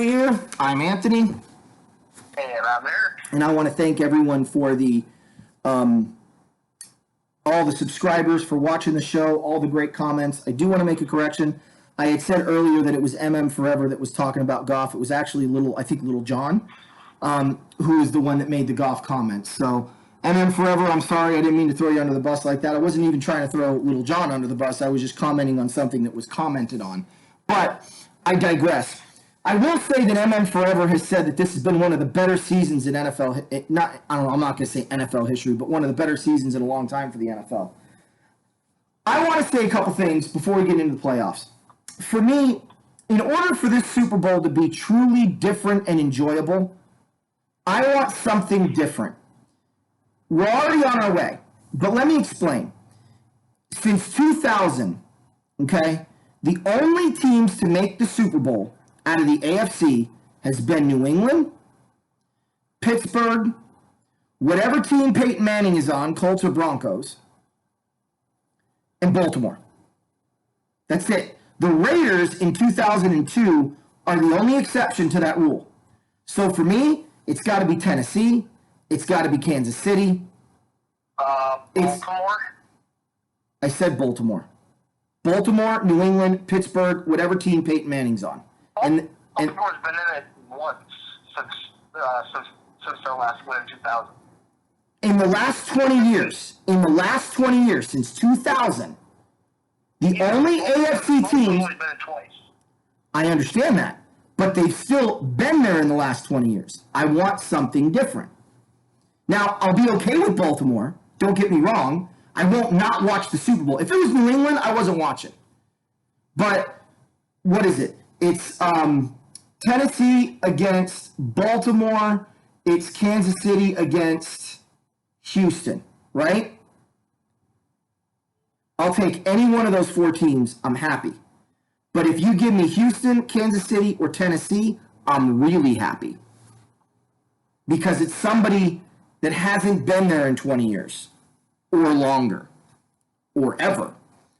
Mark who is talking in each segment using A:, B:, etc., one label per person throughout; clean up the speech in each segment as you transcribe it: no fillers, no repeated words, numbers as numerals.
A: Year. I'm Anthony.
B: And I'm Eric.
A: And I want to thank everyone for all the subscribers, for watching the show, all the great comments. I do want to make a correction. I had said earlier that it was Forever that was talking about Goff. It was actually Little John, who is the one that made the Goff comments. So Forever, I'm sorry, I didn't mean to throw you under the bus like that. I wasn't even trying to throw Little John under the bus. I was just commenting on something that was commented on. But I digress. I will say that Forever has said that this has been one of the better seasons in NFL. I'm not going to say NFL history, but one of the better seasons in a long time for the NFL. I want to say a couple things before we get into the playoffs. For me, in order for this Super Bowl to be truly different and enjoyable, I want something different. We're already on our way, but let me explain. Since 2000, okay, the only teams to make the Super Bowl out of the AFC has been New England, Pittsburgh, whatever team Peyton Manning is on, Colts or Broncos, and Baltimore. That's it. The Raiders in 2002 are the only exception to that rule. So for me, it's got to be Tennessee. It's got to be Kansas City.
B: Baltimore?
A: I said Baltimore. Baltimore, New England, Pittsburgh, whatever team Peyton Manning's on.
B: Baltimore's been in it once since their last win in 2000.
A: In the last 20 years, since 2000, the only AFC teams...
B: only been it twice.
A: I understand that, but they've still been there in the last 20 years. I want something different. Now, I'll be okay with Baltimore. Don't get me wrong. I won't not watch the Super Bowl. If it was New England, I wasn't watching. But what is it? It's Tennessee against Baltimore. It's Kansas City against Houston, right? I'll take any one of those four teams. I'm happy. But if you give me Houston, Kansas City, or Tennessee, I'm really happy. Because it's somebody that hasn't been there in 20 years or longer or ever.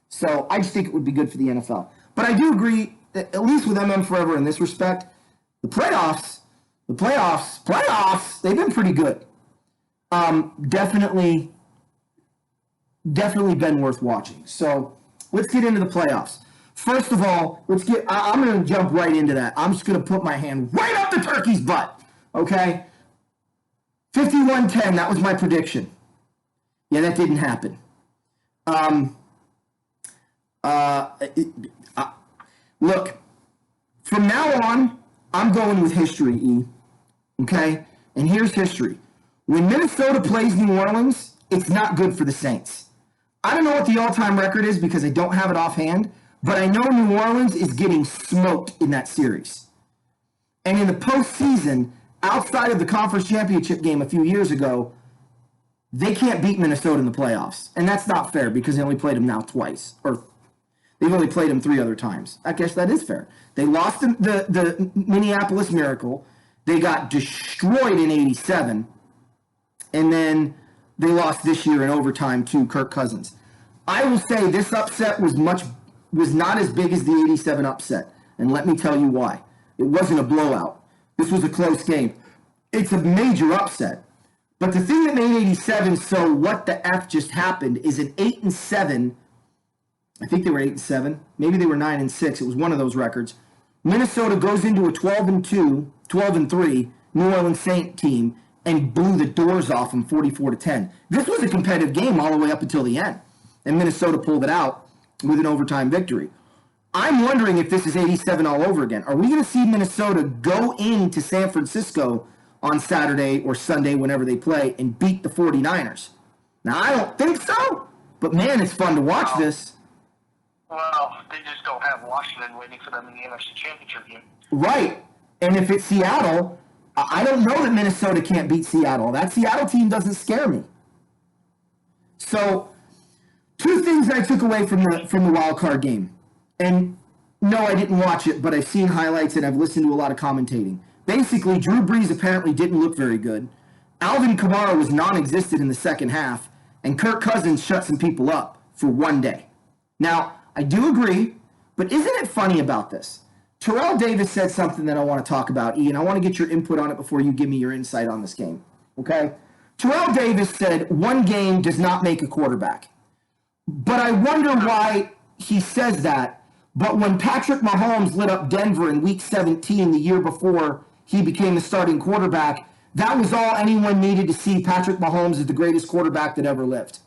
A: So I just think it would be good for the NFL. But I do agree that at least with Forever in this respect, the playoffs, they've been pretty good. Definitely been worth watching. So let's get into the playoffs. First of all, I'm going to jump right into that. I'm just going to put my hand right up the turkey's butt. Okay? 51-10, that was my prediction. Yeah, that didn't happen. Look, from now on, I'm going with history, E. Okay? And here's history. When Minnesota plays New Orleans, it's not good for the Saints. I don't know what the all-time record is because I don't have it offhand, but I know New Orleans is getting smoked in that series. And in the postseason, outside of the conference championship game a few years ago, they can't beat Minnesota in the playoffs. And that's not fair because they only played them now twice. Or they've only played them 3 other times. I guess that is fair. They lost the Minneapolis Miracle. They got destroyed in 87. And then they lost this year in overtime to Kirk Cousins. I will say this upset was not as big as the 87 upset. And let me tell you why. It wasn't a blowout. This was a close game. It's a major upset. But the thing that made 87 so what the F just happened is an 8-7. I think they were 8-7. Maybe they were 9-6. It was one of those records. Minnesota goes into a 12-2, 12-3 New Orleans Saint team and blew the doors off them 44-10. This was a competitive game all the way up until the end. And Minnesota pulled it out with an overtime victory. I'm wondering if this is 87 all over again. Are we going to see Minnesota go into San Francisco on Saturday or Sunday whenever they play and beat the 49ers? Now, I don't think so, but man, it's fun to watch this.
B: Well, they just don't have Washington waiting for them in the NFC Championship game.
A: Right. And if it's Seattle, I don't know that Minnesota can't beat Seattle. That Seattle team doesn't scare me. So, 2 things I took away from the wild card game. And no, I didn't watch it, but I've seen highlights and I've listened to a lot of commentating. Basically, Drew Brees apparently didn't look very good. Alvin Kamara was non-existent in the second half, and Kirk Cousins shut some people up for one day. Now, I do agree, but isn't it funny about this? Terrell Davis said something that I want to talk about, Ian. I want to get your input on it before you give me your insight on this game. Okay? Terrell Davis said one game does not make a quarterback. But I wonder why he says that. But when Patrick Mahomes lit up Denver in week 17 the year before he became the starting quarterback, that was all anyone needed to see Patrick Mahomes as the greatest quarterback that ever lived.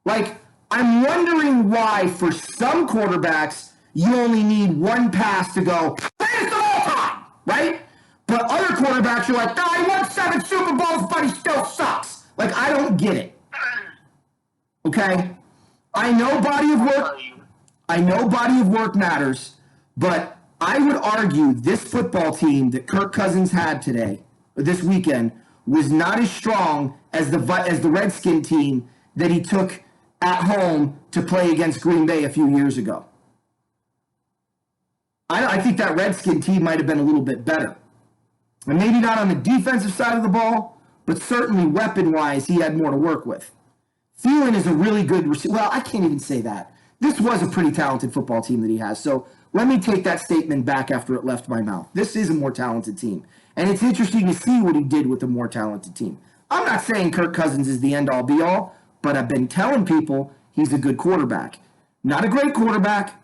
A: Like, I'm wondering why for some quarterbacks you only need one pass to go, greatest of all time, right? But other quarterbacks you're like, he won 7 Super Bowls, but he still sucks. Like, I don't get it. Okay? I know body of work matters, but I would argue this football team that Kirk Cousins had today, this weekend, was not as strong as the Redskin team that he took at home to play against Green Bay a few years ago. I think that Redskin team might have been a little bit better. And maybe not on the defensive side of the ball, but certainly weapon-wise, he had more to work with. Thielen is a really good receiver. Well, I can't even say that. This was a pretty talented football team that he has. So let me take that statement back after it left my mouth. This is a more talented team. And it's interesting to see what he did with a more talented team. I'm not saying Kirk Cousins is the end-all, be-all, but I've been telling people he's a good quarterback. Not a great quarterback,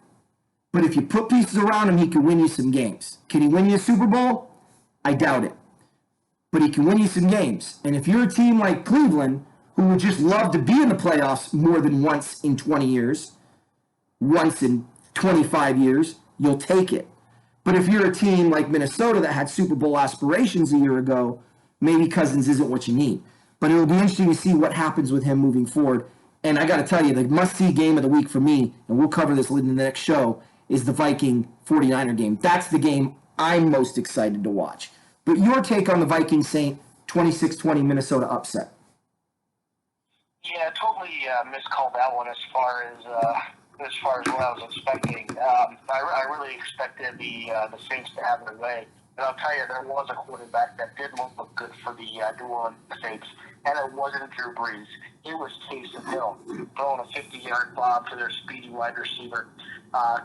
A: but if you put pieces around him, he can win you some games. Can he win you a Super Bowl? I doubt it. But he can win you some games. And if you're a team like Cleveland, who would just love to be in the playoffs more than once in 20 years, once in 25 years, you'll take it. But if you're a team like Minnesota that had Super Bowl aspirations a year ago, maybe Cousins isn't what you need. But it'll be interesting to see what happens with him moving forward. And I got to tell you, the must-see game of the week for me, and we'll cover this in the next show, is the Viking 49er game. That's the game I'm most excited to watch. But your take on the Viking Saint 26-20 Minnesota upset?
B: Yeah, totally miscalled that one as far as what I was expecting. I really expected the Saints to have their way. And I'll tell you, there was a quarterback that did look good for the New Orleans Saints, and it wasn't Drew Brees. It was Taysom Hill throwing a 50-yard bomb to their speedy wide receiver,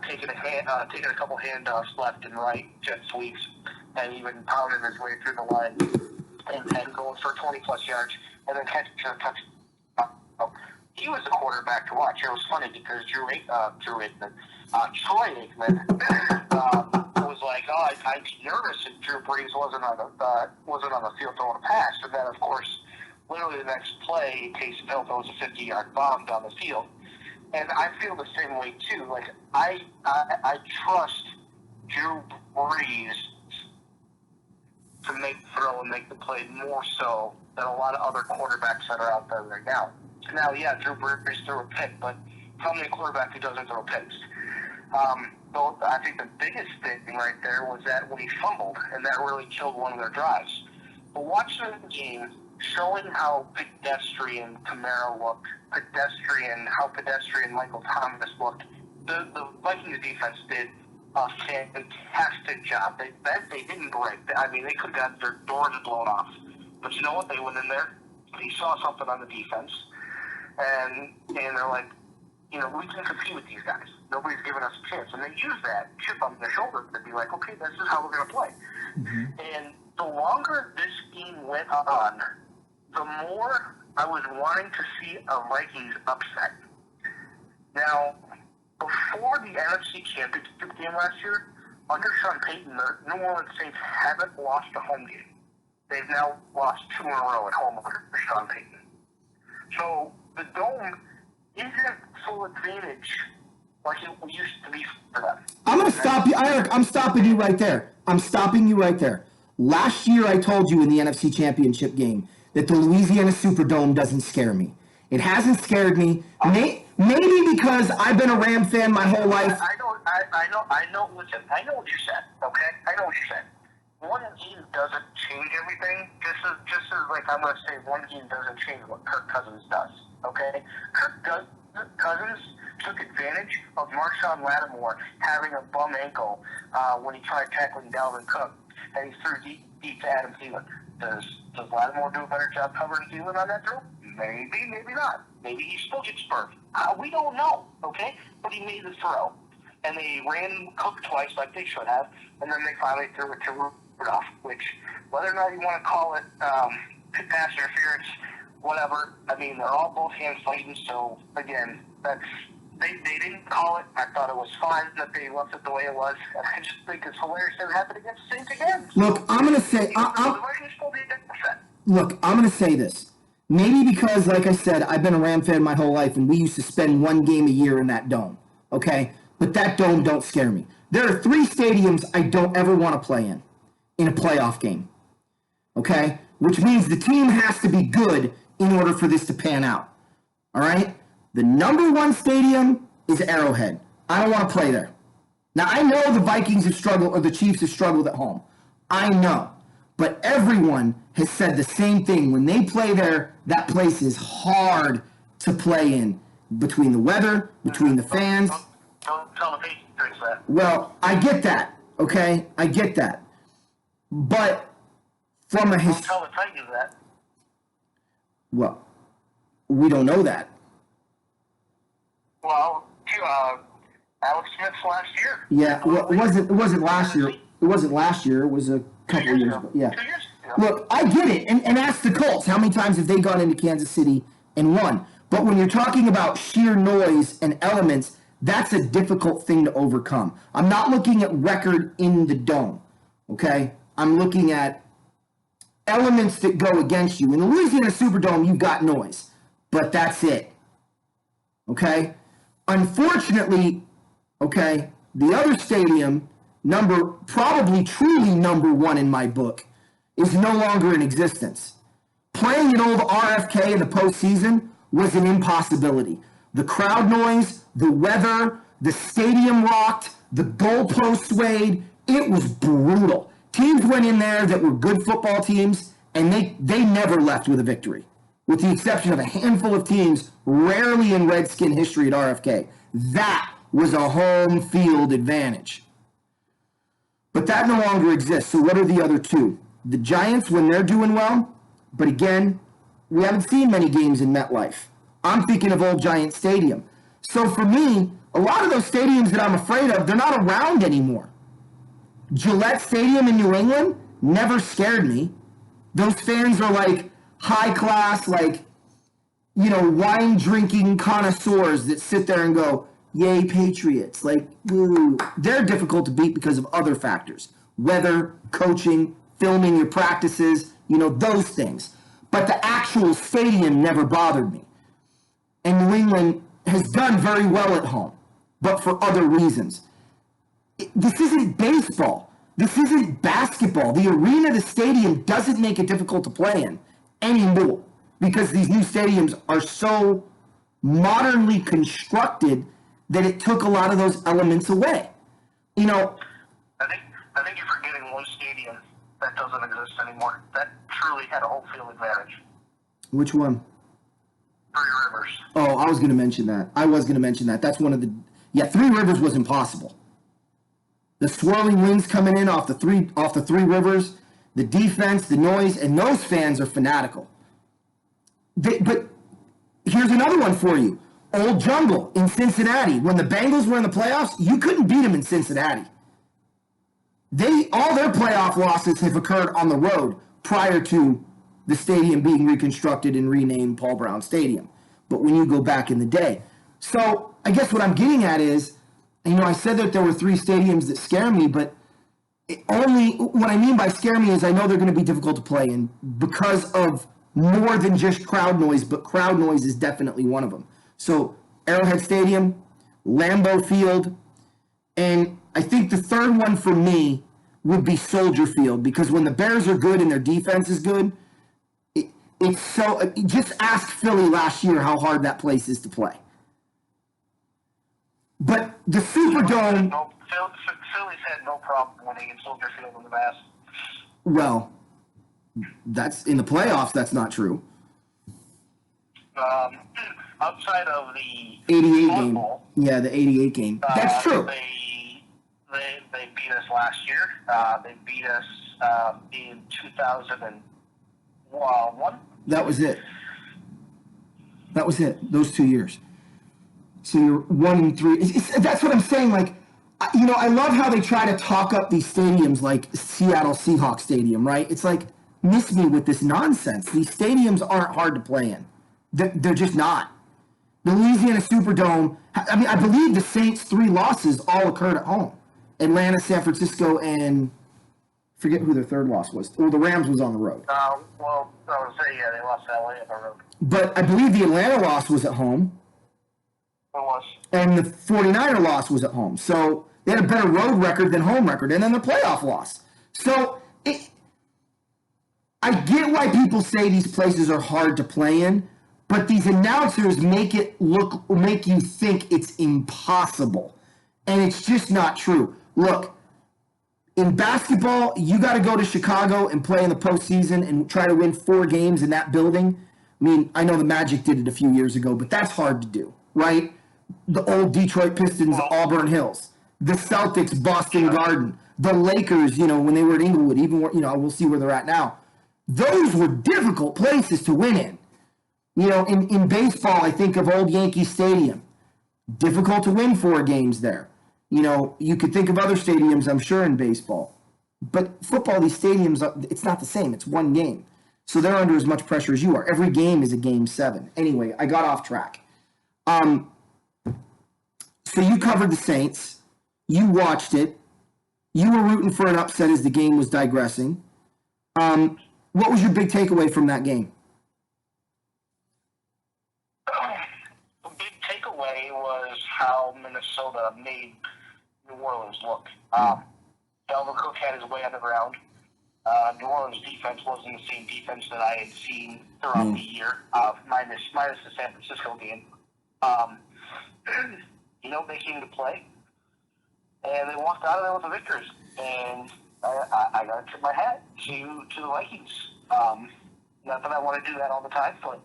B: taking a couple handoffs left and right, jet sweeps, and even pounding his way through the line and going for 20-plus yards, and then catching a touchdown. He was the quarterback to watch. It was funny because Troy Aikman was like, I'd be nervous if Drew Brees wasn't on the field throwing a pass. And then, of course, literally the next play, Taysom Hill throws a 50-yard bomb down the field. And I feel the same way, too. Like, I trust Drew Brees to make the throw and make the play more so than a lot of other quarterbacks that are out there right now. Now, yeah, Drew Brees threw a pick, but tell me a quarterback who doesn't throw picks. Though I think the biggest thing right there was that when he fumbled, and that really killed one of their drives. But watching the game, showing how pedestrian Kamara looked, how pedestrian Michael Thomas looked, the Vikings defense did a fantastic job. They didn't break. I mean, they could have got their doors blown off. But you know what? They went in there. They saw something on the defense. And they're like, we can compete with these guys. Nobody's giving us a chance. And they use that chip on their shoulder to be like, okay, this is how we're going to play. Mm-hmm. And the longer this game went on, the more I was wanting to see a Vikings upset. Now, before the NFC Championship game last year, under Sean Payton, the New Orleans Saints haven't lost a home game. They've now lost 2 in a row at home under Sean Payton. So the Dome isn't full advantage like it used to be for them.
A: I'm going to stop you, Eric. I'm stopping you right there. Last year I told you in the NFC Championship game that the Louisiana Superdome doesn't scare me. It hasn't scared me. Maybe because I've been a Ram fan my whole life.
B: I know what you said, okay? I know what you said. One game doesn't change everything. Just as like I'm going to say one game doesn't change what Kirk Cousins does, okay? Kirk Cousins took advantage of Marshawn Lattimore having a bum ankle when he tried tackling Dalvin Cook, and he threw deep to Adam Thielen. Does Lattimore do a better job covering Thielen on that throw? Maybe not. Maybe he still gets burned. We don't know, okay? But he made the throw. and they ran Cook twice like they should have, and then they finally threw it to Rudolph, which, whether or not you want to call it pass interference, whatever, I mean, they're all both hands fighting, so, again, they didn't call it. I thought it was fine that they left it the way it was, and I just think it's hilarious that it happened against the Saints again.
A: Look, I'm going to say, look, I'm going to say this. Maybe because, like I said, I've been a Ram fan my whole life, and we used to spend one game a year in that dome, okay? But that dome don't scare me. There are 3 stadiums I don't ever want to play in a playoff game, okay? Which means the team has to be good in order for this to pan out, all right? The number 1 stadium is Arrowhead. I don't want to play there. Now, I know the Vikings have struggled, or the Chiefs have struggled at home. I know. But everyone has said the same thing. When they play there, that place is hard to play in. Between the weather, between the fans.
B: Don't tell the Patriots that.
A: Well, I get that, okay? I get that. But from a
B: Don't tell the Titans that.
A: Well, we don't know that.
B: Well, Alex Smith's last year.
A: Yeah, well, it wasn't last year. It wasn't last year. It was a couple of years ago. Yeah.
B: 2 years ago.
A: Look, I get it, and ask the Colts. How many times have they gone into Kansas City and won? But when you're talking about sheer noise and elements, that's a difficult thing to overcome. I'm not looking at record in the dome, okay? I'm looking at elements that go against you. In the Louisiana Superdome, you've got noise, but that's it, okay? Unfortunately, okay, the other stadium, probably truly number 1 in my book, is no longer in existence. Playing an old RFK in the postseason was an impossibility. The crowd noise, the weather, the stadium rocked, the goalpost swayed. It was brutal. Teams went in there that were good football teams, and they never left with a victory, with the exception of a handful of teams, rarely in Redskin history at RFK. That was a home field advantage. But that no longer exists. So what are the other 2? The Giants, when they're doing well, but again, we haven't seen many games in MetLife. I'm thinking of old Giant Stadium. So for me, a lot of those stadiums that I'm afraid of, they're not around anymore. Gillette Stadium in New England never scared me. Those fans are like high class, like, wine drinking connoisseurs that sit there and go, yay, Patriots. Like, ooh. They're difficult to beat because of other factors. Weather, coaching, filming your practices, those things. But the actual stadium never bothered me. And New England has done very well at home, but for other reasons. This isn't baseball. This isn't basketball. The arena, the stadium doesn't make it difficult to play in anymore because these new stadiums are so modernly constructed that it took a lot of those elements away.
B: I think you're forgetting one stadium that doesn't exist anymore. That truly had a home field advantage.
A: Which one?
B: Three Rivers.
A: Oh, I was going to mention that. That's one of the... Yeah, Three Rivers was impossible. The swirling winds coming in off the three rivers, the defense, the noise, and those fans are fanatical. But here's another one for you. Old Jungle in Cincinnati. When the Bengals were in the playoffs, you couldn't beat them in Cincinnati. All their playoff losses have occurred on the road prior to the stadium being reconstructed and renamed Paul Brown Stadium. But when you go back in the day. So I guess what I'm getting at is, I said that there were 3 stadiums that scare me, but what I mean by scare me is I know they're going to be difficult to play in because of more than just crowd noise, but crowd noise is definitely one of them. So Arrowhead Stadium, Lambeau Field, and I think the third one for me would be Soldier Field, because when the Bears are good and their defense is good, it's so... Just ask Philly last year how hard that place is to play. But the Superdome...
B: Philly's had no problem winning in Soldier Field in the past.
A: Well, that's in the playoffs, that's not true.
B: Outside of the
A: 88 game.
B: Bowl,
A: yeah, the 88 game. That's true.
B: They beat us last year. They beat us in 2001.
A: That was it. Those 2 years. So you're 1-3. That's what I'm saying. Like, I love how they try to talk up these stadiums like Seattle Seahawks Stadium, right? It's like, miss me with this nonsense. These stadiums aren't hard to play in. They're just not. The Louisiana Superdome, I mean, I believe the Saints' 3 losses all occurred at home. Atlanta, San Francisco, and forget who their third loss was. Well, the Rams was on the road.
B: Well, I would say, yeah, they lost to LA on the road.
A: But I believe the Atlanta loss was at home.
B: It was.
A: And the 49er loss was at home. So they had a better road record than home record. And then the playoff loss. So I get why people say these places are hard to play in, but these announcers make you think it's impossible. And it's just not true. Look, in basketball, you got to go to Chicago and play in the postseason and try to win 4 games in that building. I mean, I know the Magic did it a few years ago, but that's hard to do, right? The old Detroit Pistons, Auburn Hills, the Celtics, Boston Garden, the Lakers, when they were at Inglewood, even, we'll see where they're at now. Those were difficult places to win in. In baseball, I think of old Yankee Stadium. Difficult to win 4 games there. You could think of other stadiums, I'm sure, in baseball. But football, these stadiums, it's not the same. It's 1 game. So they're under as much pressure as you are. Every game is a game 7. Anyway, I got off track. So you covered the Saints. You watched it. You were rooting for an upset as the game was digressing. What was your big takeaway from that game?
B: The big takeaway was how Minnesota made New Orleans look. Dalvin Cook had his way underground. New Orleans defense wasn't the same defense that I had seen throughout the year, minus the San Francisco game. They came to play, and they walked out of there with the victors. And I got to tip my hat to the Vikings. Not that I want to do that all the time, but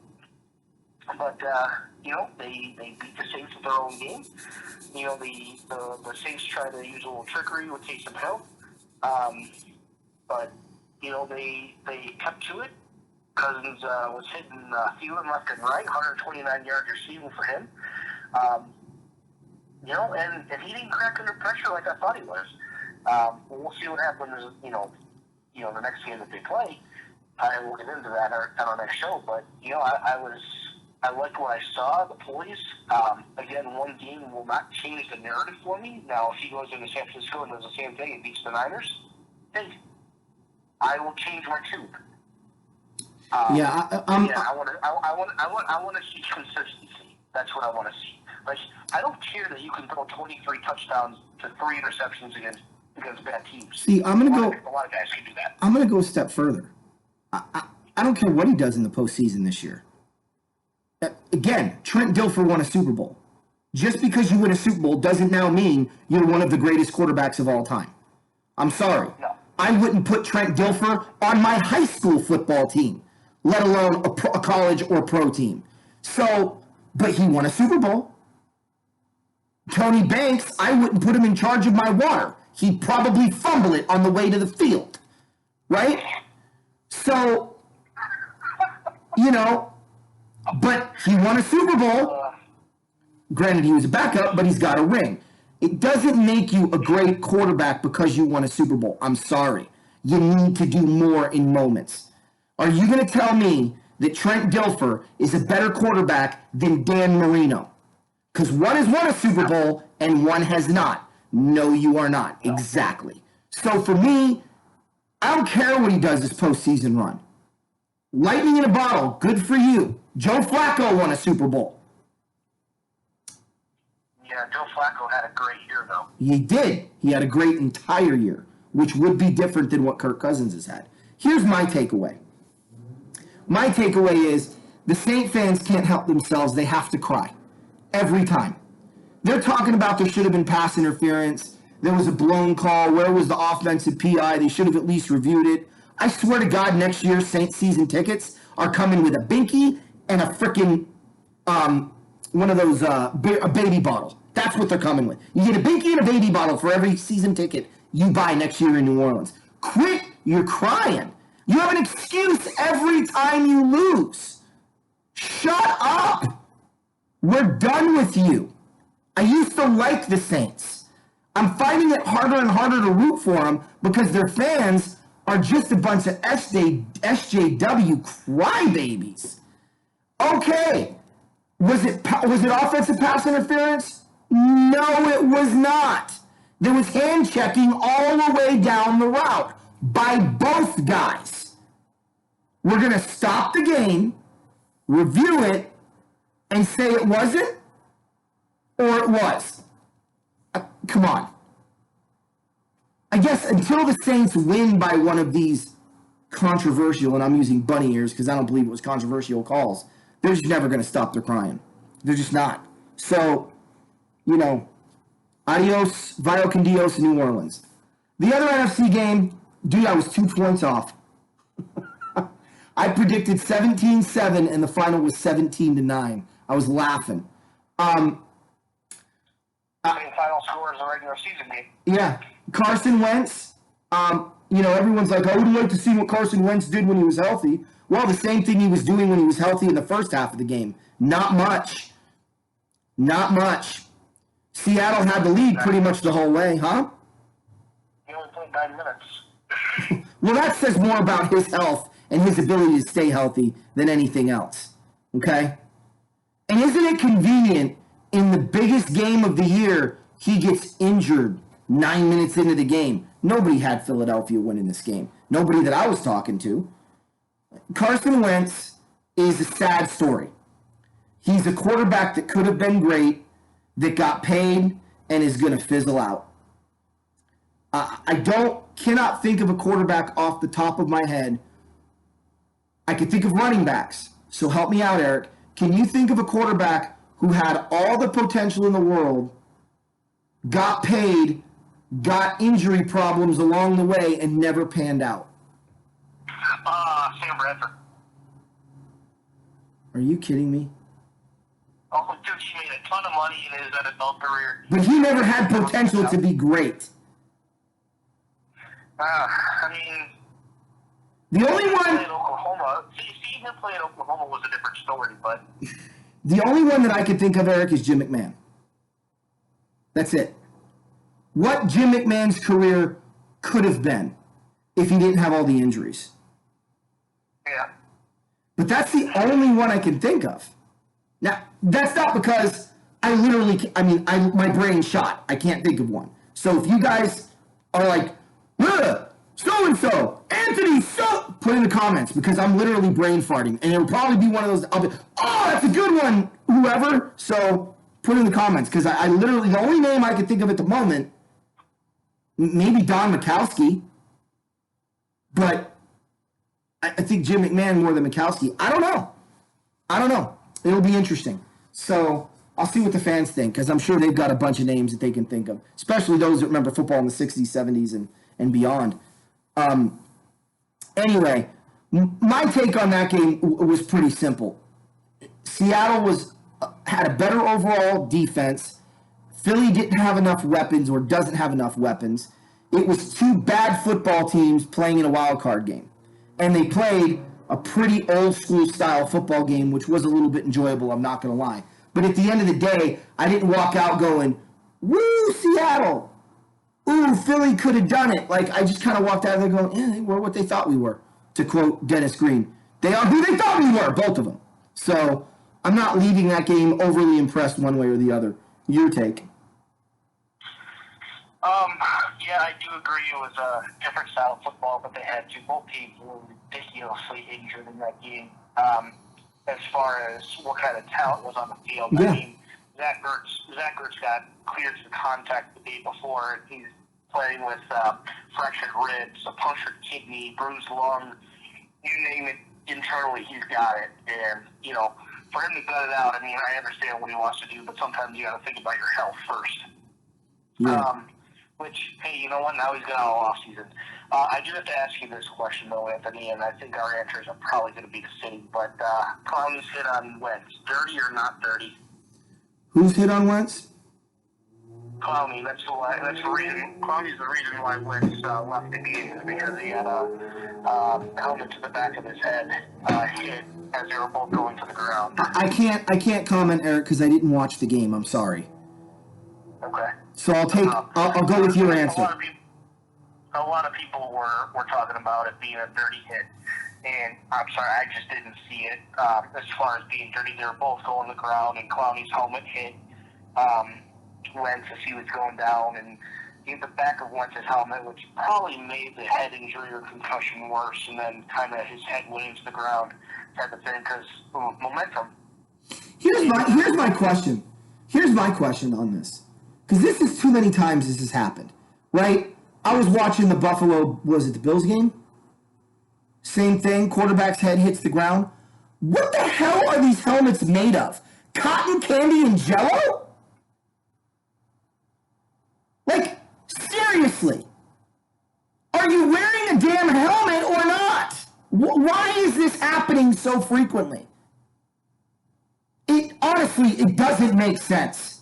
B: they beat the Saints with their own game. The Saints tried to use a little trickery with Taysom Hill, but they kept to it. Cousins was hitting Thielen left and right, 129 yards receiving for him. And he didn't crack under pressure like I thought he was. We'll see what happens, the next game that they play. I will get into that on our next show. But, I like what I saw, the poise. Again, 1 game will not change the narrative for me. Now, if he goes into San Francisco and does the same thing and beats the Niners, hey, I will change my tune.
A: I
B: want to see consistency. That's what I want to see. Like, I don't care that you can throw 23 touchdowns to 3 interceptions against bad teams.
A: See, a lot
B: of guys can do that.
A: I'm going to go a step further. I don't care what he does in the postseason this year. Again, Trent Dilfer won a Super Bowl. Just because you win a Super Bowl doesn't now mean you're one of the greatest quarterbacks of all time. I'm sorry.
B: No.
A: I wouldn't put Trent Dilfer on my high school football team, let alone a college or pro team. But he won a Super Bowl. Tony Banks, I wouldn't put him in charge of my water. He'd probably fumble it on the way to the field. Right? So, but he won a Super Bowl. Granted, he was a backup, but he's got a ring. It doesn't make you a great quarterback because you won a Super Bowl. I'm sorry. You need to do more in moments. Are you going to tell me that Trent Dilfer is a better quarterback than Dan Marino? Because one has won a Super Bowl and one has not. No, you are not. No. Exactly. So for me, I don't care what he does this postseason run. Lightning in a bottle, good for you. Joe Flacco won a Super Bowl.
B: Yeah, Joe Flacco had a great year, though.
A: He did. He had a great entire year, which would be different than what Kirk Cousins has had. Here's my takeaway. My takeaway is the Saint fans can't help themselves. They have to cry. Every time. They're talking about there should have been pass interference. There was a blown call. Where was the offensive PI? They should have at least reviewed it. I swear to God, next year's Saints season tickets are coming with a binky and a freaking, one of those, a baby bottle. That's what they're coming with. You get a binky and a baby bottle for every season ticket you buy next year in New Orleans. Quit your crying. You have an excuse every time you lose. Shut up. We're done with you. I used to like the Saints. I'm finding it harder and harder to root for them because their fans are just a bunch of SJW crybabies. Okay, was it offensive pass interference? No, it was not. There was hand checking all the way down the route by both guys. We're going to stop the game, review it, and say it wasn't or it was. Come on. I guess until the Saints win by one of these controversial, and I'm using bunny ears because I don't believe it was controversial calls, they're just never going to stop their crying. They're just not. So, adios, vio con Dios, New Orleans. The other NFC game, dude, I was 2 points off. I predicted 17-7, and the final was 17-9. I was laughing.
B: Same final score as the regular season game.
A: Yeah, Carson Wentz. Everyone's like, I would like to see what Carson Wentz did when he was healthy. Well, the same thing he was doing when he was healthy in the first half of the game. Not much. Not much. Seattle had the lead pretty much the whole way, huh?
B: He only played 9 minutes.
A: Well, that says more about his health and his ability to stay healthy than anything else. Okay? And isn't it convenient in the biggest game of the year, he gets injured 9 minutes into the game? Nobody had Philadelphia winning this game. Nobody that I was talking to. Carson Wentz is a sad story. He's a quarterback that could have been great, that got paid, and is going to fizzle out. I cannot think of a quarterback off the top of my head. I can think of running backs. So help me out, Eric. Can you think of a quarterback who had all the potential in the world, got paid, got injury problems along the way, and never panned out?
B: Sam Bradford.
A: Are you kidding me?
B: Oh, dude, he made a ton of money in his NFL career.
A: But he never had potential to be great. The only one...
B: Oklahoma. See, him playing Oklahoma was a different story, but...
A: The only one that I can think of, Eric, is Jim McMahon. That's it. What Jim McMahon's career could have been if he didn't have all the injuries.
B: Yeah.
A: But that's the only one I can think of. Now, that's not because my brain shot. I can't think of one. So if you guys are like, so-and-so, Anthony, put in the comments because I'm literally brain farting. And it'll probably be one of those, I'll be, that's a good one, whoever. So put in the comments because I literally, the only name I can think of at the moment, maybe Don Mikowski, but I think Jim McMahon more than Mikowski. I don't know. It'll be interesting. So I'll see what the fans think because I'm sure they've got a bunch of names that they can think of, especially those that remember football in the 60s, 70s, and beyond. Anyway, my take on that game was pretty simple. Seattle had a better overall defense. Philly didn't have enough weapons or doesn't have enough weapons. It was two bad football teams playing in a wild card game. And they played a pretty old school style football game, which was a little bit enjoyable, I'm not going to lie. But at the end of the day, I didn't walk out going, woo, Seattle. Ooh, Philly could have done it. Like, I just kind of walked out of there going, they were what they thought we were, to quote Dennis Green. They are who they thought we were, both of them. So I'm not leaving that game overly impressed one way or the other. Your take?
B: Yeah, I do agree it was a different style of football, but they had to. Both teams were ridiculously injured in that game. As far as what kind of talent was on the field.
A: Yeah.
B: I mean, Zach Ertz got cleared for contact the day before, and he's playing with fractured ribs, a punctured kidney, bruised lung, you name it, internally he's got it. And, for him to gut it out, I mean, I understand what he wants to do, but sometimes you got to think about your health first.
A: Yeah.
B: Which, hey, you know what? Now he's got all off season. I do have to ask you this question, though, Anthony, and I think our answers are probably going to be the same. But Clowney's hit on Wentz, dirty or not dirty?
A: Who's hit on Wentz?
B: Clowney. That's the reason. Clowney's the reason why Wentz left the game is because he had a helmet to the back of his head hit as they were both going to the ground.
A: I can't comment, Eric, because I didn't watch the game. I'm sorry.
B: Okay.
A: So I'll go with your answer.
B: A lot of people were talking about it being a dirty hit. And I'm sorry, I just didn't see it. As far as being dirty, they were both going to the ground, and Clowney's helmet hit Wentz as he was going down, and hit the back of Wentz's helmet, which probably made the head injury or concussion worse, and then kind of his head went into the ground type of thing, because momentum.
A: Here's my question. Here's my question on this. Because this is too many times this has happened, right? I was watching the Buffalo, was it the Bills game? Same thing, quarterback's head hits the ground. What the hell are these helmets made of? Cotton candy and Jell-O? Like, seriously. Are you wearing a damn helmet or not? Why is this happening so frequently? Honestly, it doesn't make sense.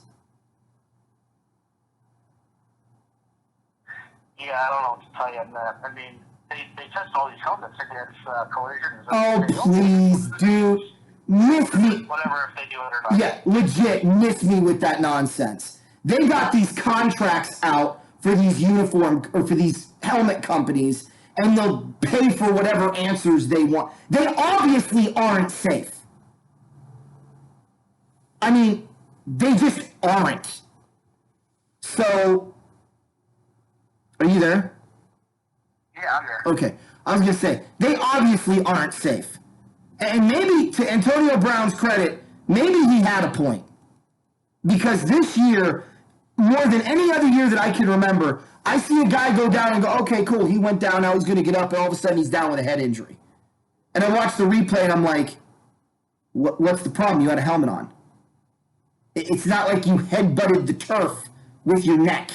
B: Yeah, I don't know what to tell you on that. I mean, they test all these helmets against collisions.
A: Oh, please, dude. Miss me.
B: Whatever, if they do it or not.
A: Yeah, legit, miss me with that nonsense. They got these contracts out for these uniform, or for these helmet companies, and they'll pay for whatever answers they want. They obviously aren't safe. I mean, they just aren't. So, are you there?
B: Yeah, I'm there.
A: Okay, I was going to say, they obviously aren't safe. And maybe, to Antonio Brown's credit, maybe he had a point. Because this year, more than any other year that I can remember, I see a guy go down and go, okay, cool, he went down, now he's going to get up, and all of a sudden he's down with a head injury. And I watch the replay and I'm like, what's the problem? You had a helmet on. It's not like you headbutted the turf with your neck,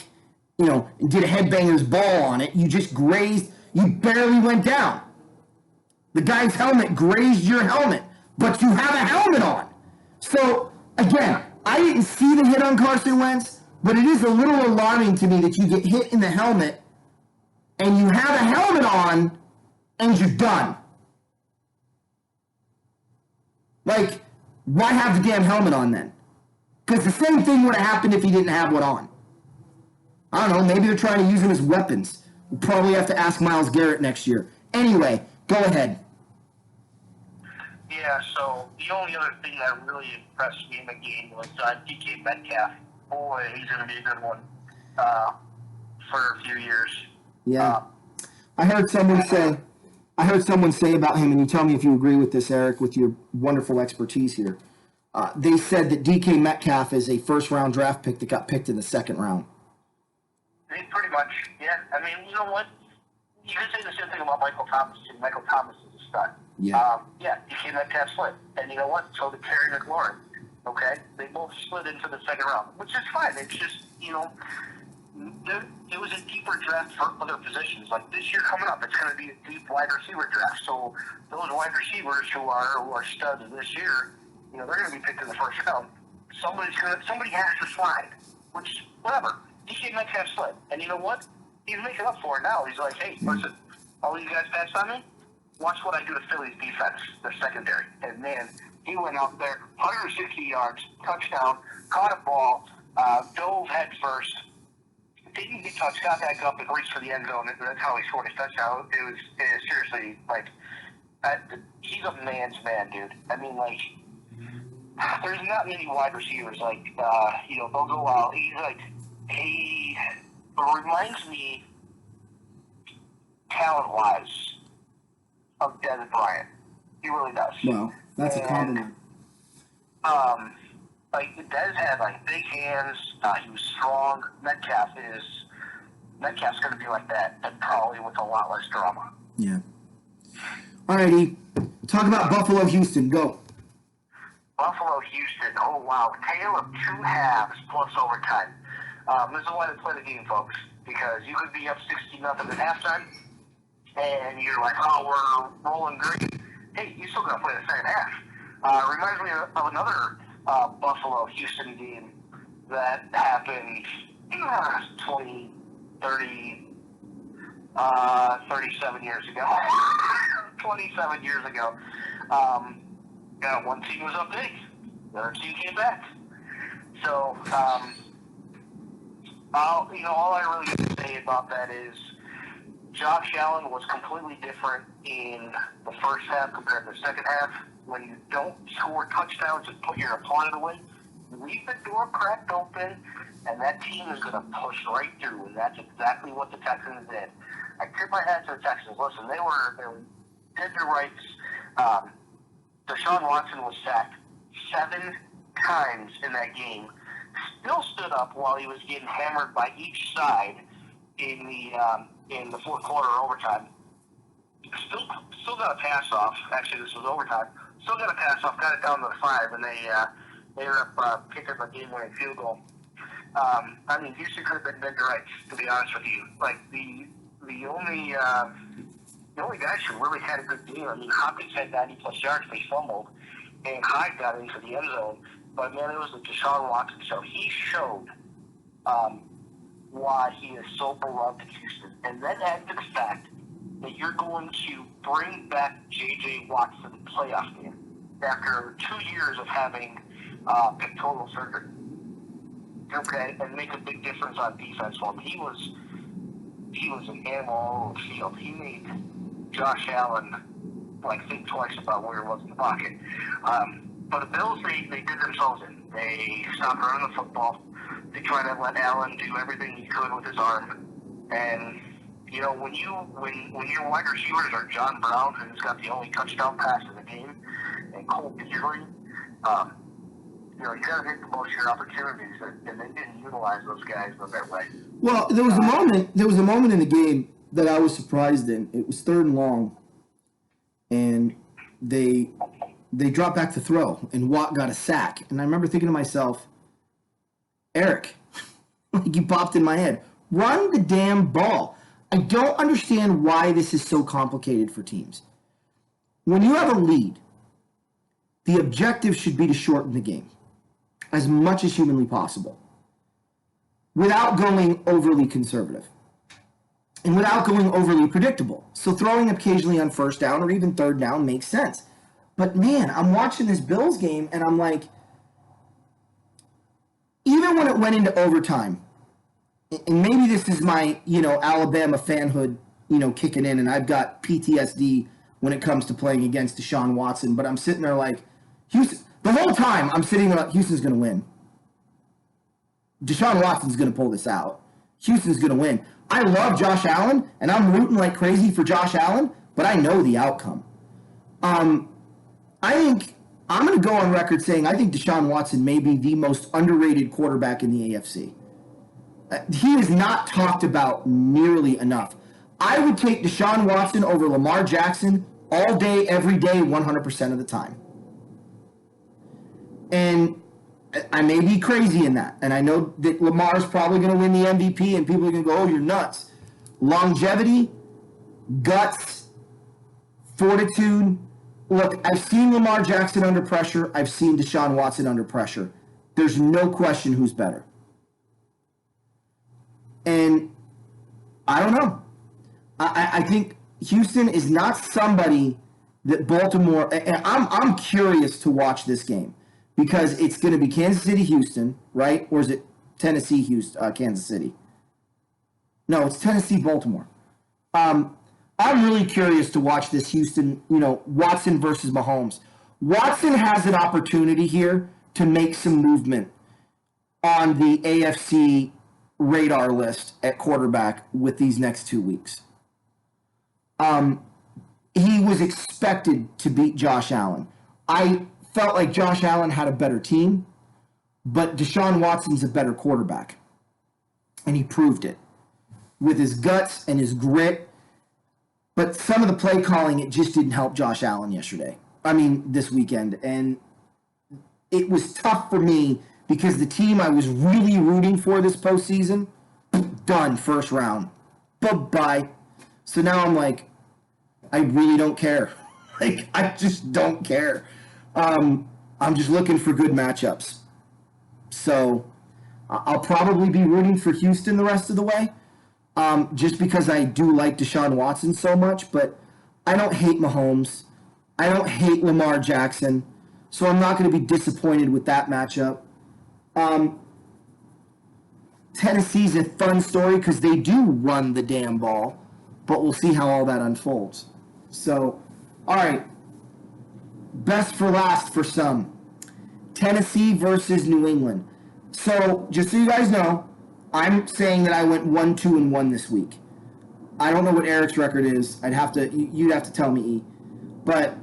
A: and did a headbanger's ball on it. You just grazed, you barely went down. The guy's helmet grazed your helmet, but you have a helmet on. So, again, I didn't see the hit on Carson Wentz, but it is a little alarming to me that you get hit in the helmet and you have a helmet on and you're done. Like, why have the damn helmet on then? Because the same thing would have happened if he didn't have one on. I don't know, maybe they're trying to use them as weapons. We'll probably have to ask Myles Garrett next year. Anyway, go ahead.
B: Yeah, so the only other thing that really impressed me in the game was DK Metcalf. Boy, he's going to be a good one for a few years.
A: Yeah. I heard someone say about him, and you tell me if you agree with this, Eric, with your wonderful expertise here. They said that DK Metcalf is a first-round draft pick that got picked in the second round.
B: Pretty much, yeah. I mean, you know what? You could say the same thing about Michael Thomas, too. Michael Thomas is a stud.
A: Yeah.
B: DK Metcalf slid. And you know what? So did Terry McLaurin. Okay? They both slid into the second round, which is fine. It's just, it was a deeper draft for other positions. Like this year coming up, it's going to be a deep wide receiver draft. So those wide receivers who are studs this year, they're going to be picked in the first round. Somebody has to slide, which, whatever. DK Metcalf slid. And you know what? He's making up for it now. He's like, hey, listen, all you guys passed on me? Watch what I do to Philly's defense, their secondary. And man, he went out there, 160 yards, touchdown, caught a ball, dove head first, didn't get touched, got back up and reached for the end zone. That's how he scored his touchdown. It was seriously, like, he's a man's man, dude. I mean, like, there's not many wide receivers, like, they'll go out. He's like, he reminds me, talent-wise, of Dez Bryant. He really does.
A: Wow, that's a compliment.
B: Dez had big hands. He was strong. Metcalf's going to be like that, and probably with a lot less drama.
A: Yeah. Alrighty, talk about Buffalo, Houston. Go.
B: Buffalo, Houston. Oh wow, tale of two halves plus overtime. This is why they play the game, folks, because you could be up 60-0 at halftime, and you're like, oh, we're rolling green. Hey, you still got to play the second half. Reminds me of another Buffalo-Houston game that happened 37 years ago. 27 years ago. One team was up big. The other team came back. So, All I really have to say about that is Josh Allen was completely different in the first half compared to the second half. When you don't score touchdowns and put your opponent away, leave the door cracked open, and that team is going to push right through, and that's exactly what the Texans did. I tip my hat to the Texans. Listen, they did their rights. Deshaun Watson was sacked 7 times in that game. Still stood up while he was getting hammered by each side in the fourth quarter overtime. Still got a pass off. Actually, this was overtime. Still got a pass off. Got it down to the 5, and they ended up kicking the game-winning field goal. Houston could have been dead to rights, to be honest with you. Like the only guys who really had a good game. Hopkins had 90+ yards, but he fumbled, and Hyde got into the end zone. But man, it was the Deshaun Watson show. He showed why he is so beloved in Houston, and then add to the fact that you're going to bring back J.J. Watt for the playoff game after 2 years of having pectoral surgery. Okay, and make a big difference on defense for him. He was an animal all over the field. He made Josh Allen think twice about where he was in the pocket. But the Bills, they did themselves in. They stopped running the football. They tried to let Allen do everything he could with his arm. And when your wide receivers are John Brown, who's got the only touchdown pass in the game, and Cole Beasley, you got to make the most of your opportunities, and they didn't utilize those guys the right way.
A: Well, there was a moment in the game that I was surprised in. It was 3rd and long, and they dropped back to throw, and Watt got a sack. And I remember thinking to myself, Eric, you popped in my head, run the damn ball. I don't understand why this is so complicated for teams. When you have a lead, the objective should be to shorten the game as much as humanly possible without going overly conservative and without going overly predictable. So throwing occasionally on 1st down or even 3rd down makes sense. But man, I'm watching this Bills game and I'm like, even when it went into overtime, and maybe this is my, Alabama fanhood, kicking in, and I've got PTSD when it comes to playing against Deshaun Watson, but I'm sitting there like, Houston, the whole time I'm sitting there like, Houston's going to win. Deshaun Watson's going to pull this out. Houston's going to win. I love Josh Allen, and I'm rooting like crazy for Josh Allen, but I know the outcome. I think I'm going to go on record saying I think Deshaun Watson may be the most underrated quarterback in the AFC. He is not talked about nearly enough. I would take Deshaun Watson over Lamar Jackson all day, every day, 100% of the time. And I may be crazy in that. And I know that Lamar's probably going to win the MVP and people are going to go, oh, you're nuts. Longevity, guts, fortitude. Look, I've seen Lamar Jackson under pressure. I've seen Deshaun Watson under pressure. There's no question who's better. And I don't know. I think Houston is not somebody that Baltimore. And I'm curious to watch this game because it's going to be Kansas City, Houston, right? Or is it Tennessee, Houston, Kansas City? No, it's Tennessee, Baltimore. I'm really curious to watch this Houston, Watson versus Mahomes. Watson has an opportunity here to make some movement on the AFC radar list at quarterback with these next 2 weeks. He was expected to beat Josh Allen. I felt like Josh Allen had a better team, but Deshaun Watson's a better quarterback. And he proved it with his guts and his grit. But some of the play calling, it just didn't help Josh Allen this weekend. And it was tough for me because the team I was really rooting for this postseason, done 1st round. Bye-bye. So now I'm like, I really don't care. I just don't care. I'm just looking for good matchups. So I'll probably be rooting for Houston the rest of the way, just because I do like Deshaun Watson so much. But I don't hate Mahomes. I don't hate Lamar Jackson. So I'm not going to be disappointed with that matchup. Tennessee's a fun story because they do run the damn ball, but we'll see how all that unfolds. So, all right, best for last for some. Tennessee versus New England. So, just so you guys know, I'm saying that I went 1-2-1 this week. I don't know what Eric's record is. You'd have to tell me, E. But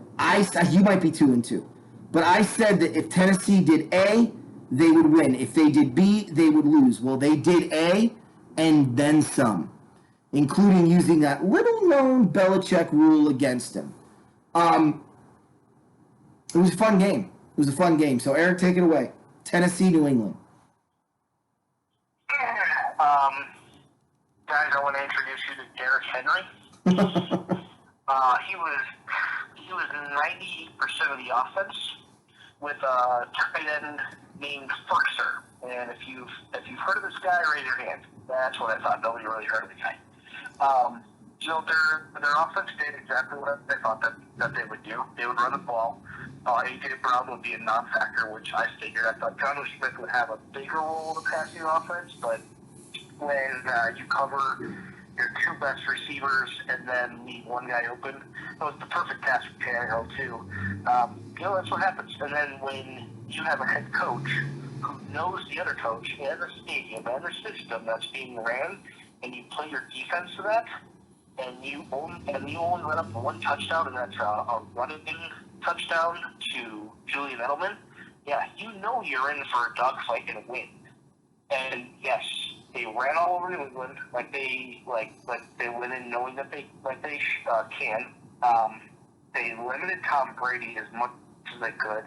A: you might be 2-2. But I said that if Tennessee did A, they would win. If they did B, they would lose. Well, they did A and then some, including using that little-known Belichick rule against him. It was a fun game. It was a fun game. So, Eric, take it away. Tennessee, New England.
B: Guys, I want to introduce you to Derrick Henry. He was 98% of the offense with a tight end named Firkser. And if you've heard of this guy, raise your hand. That's what I thought. Nobody really heard of the guy. Their offense did exactly what I thought that they would do. They would run the ball. A.J. Brown would be a non-factor, which I figured. I thought Jonnu Smith would have a bigger role in the passing offense, but when you cover your two best receivers and then leave one guy open, that was the perfect pass for Tannehill, too. That's what happens. And then when you have a head coach who knows the other coach and the stadium and the system that's being ran, and you play your defense to that, and you only let up one touchdown, and that's a running touchdown to Julian Edelman, yeah, you know you're in for a dogfight and a win. And yes, they ran all over New England like they went in knowing that they can. They limited Tom Brady as much as they could,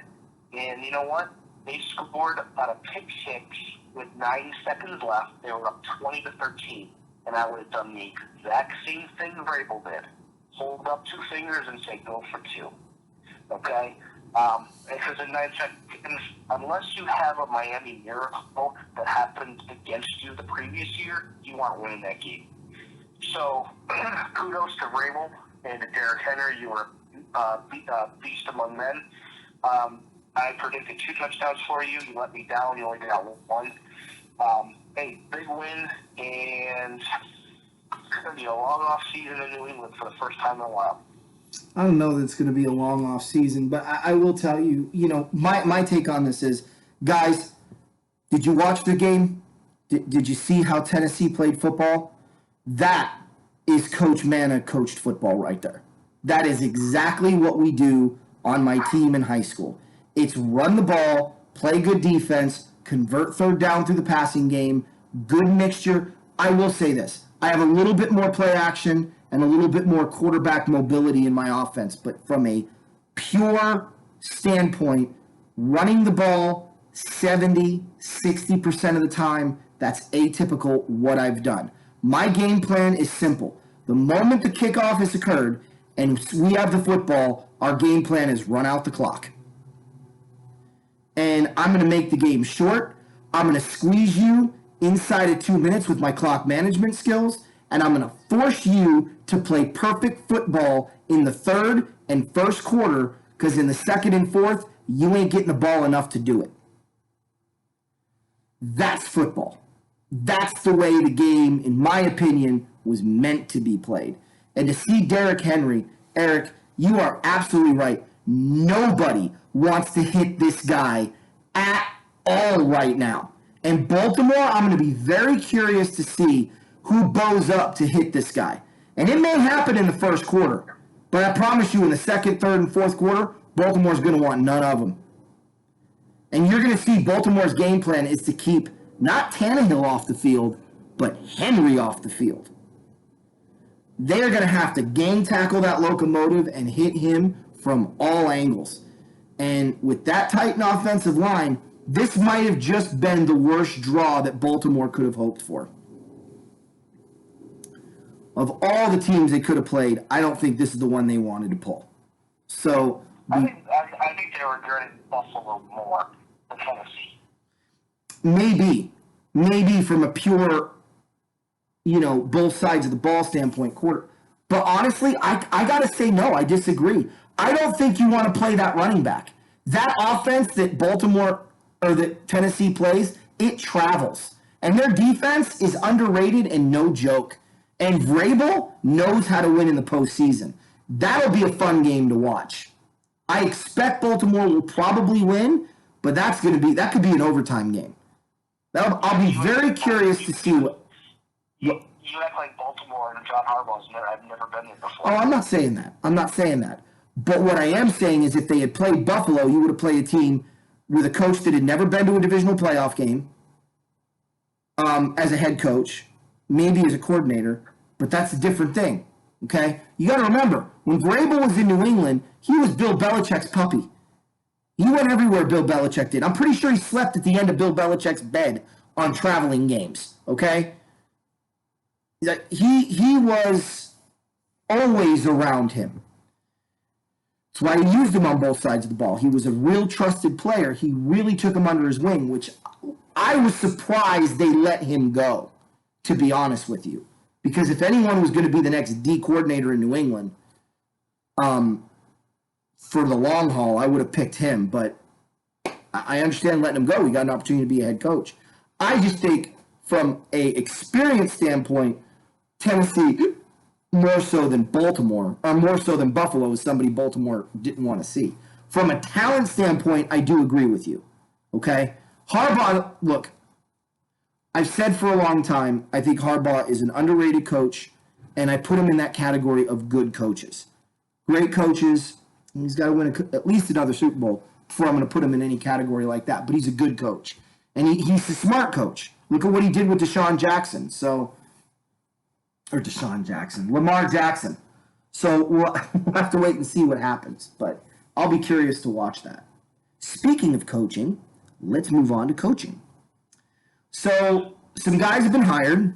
B: and you know what? They scored on a pick six with 9 seconds left. They were up 20-13, and I would have done the exact same thing Vrabel did: hold up 2 fingers and say go for 2. Okay? Because in 9 seconds, unless you have a Miami Miracle that happened against you the previous year, you aren't winning that game. So, kudos to Vrabel and to Derrick Henry. You were beast among men. I predicted 2 touchdowns for you. You let me down. You only got 1. Hey, big win, and it's going to be a long off season in New England for the first time in a while.
A: I don't know that it's going to be a long off season, but I will tell you, my take on this is, guys, did you watch the game? Did you see how Tennessee played football? That is Coach Manna coached football right there. That is exactly what we do on my team in high school. It's run the ball, play good defense, convert third down through the passing game, good mixture. I will say this. I have a little bit more play action and a little bit more quarterback mobility in my offense, but from a pure standpoint, running the ball 70, 60% of the time, that's atypical what I've done. My game plan is simple. The moment the kickoff has occurred and we have the football, our game plan is run out the clock. And I'm going to make the game short. I'm going to squeeze you inside of 2 minutes with my clock management skills, and I'm going to force you to play perfect football in the third and first quarter, because in the second and fourth, you ain't getting the ball enough to do it. That's football. That's the way the game, in my opinion, was meant to be played. And to see Derrick Henry, Eric, you are absolutely right. Nobody wants to hit this guy at all right now. And Baltimore, I'm going to be very curious to see who bows up to hit this guy. And it may happen in the first quarter, but I promise you in the second, third, and fourth quarter, Baltimore's going to want none of them. And you're going to see Baltimore's game plan is to keep not Tannehill off the field, but Henry off the field. They're going to have to gang tackle that locomotive and hit him from all angles. And with that Titan offensive line, this might have just been the worst draw that Baltimore could have hoped for. Of all the teams they could have played, I don't think this is the one they wanted to pull. So
B: I think they were dreading Buffalo more than Tennessee.
A: Maybe from a pure, both sides of the ball standpoint quarter. But honestly, I got to say no, I disagree. I don't think you want to play that running back. That offense that Baltimore or that Tennessee plays, it travels. And their defense is underrated and no joke. And Vrabel knows how to win in the postseason. That'll be a fun game to watch. I expect Baltimore will probably win, but that could be an overtime game. I'll be very curious to see what.
B: You act like Baltimore and John Harbaugh's I've never been there before.
A: Oh, I'm not saying that. But what I am saying is if they had played Buffalo, you would have played a team with a coach that had never been to a divisional playoff game as a head coach, maybe as a coordinator, but that's a different thing, okay? You got to remember, when Vrabel was in New England, he was Bill Belichick's puppy. He went everywhere Bill Belichick did. I'm pretty sure he slept at the end of Bill Belichick's bed on traveling games, okay? He was always around him. That's why he used him on both sides of the ball. He was a real trusted player. He really took him under his wing, which I was surprised they let him go, to be honest with you. Because if anyone was going to be the next D coordinator in New England for the long haul, I would have picked him. But I understand letting him go. He got an opportunity to be a head coach. I just think from a experience standpoint, Tennessee, more so than Baltimore, or more so than Buffalo, is somebody Baltimore didn't want to see. From a talent standpoint, I do agree with you. Okay? Harbaugh, look, I've said for a long time, I think Harbaugh is an underrated coach, and I put him in that category of good coaches. Great coaches. He's got to win at least another Super Bowl before I'm going to put him in any category like that, but he's a good coach. And he's a smart coach. Look at what he did with Lamar Jackson. So we'll have to wait and see what happens, but I'll be curious to watch that. Speaking of coaching, let's move on to coaching. So some guys have been hired.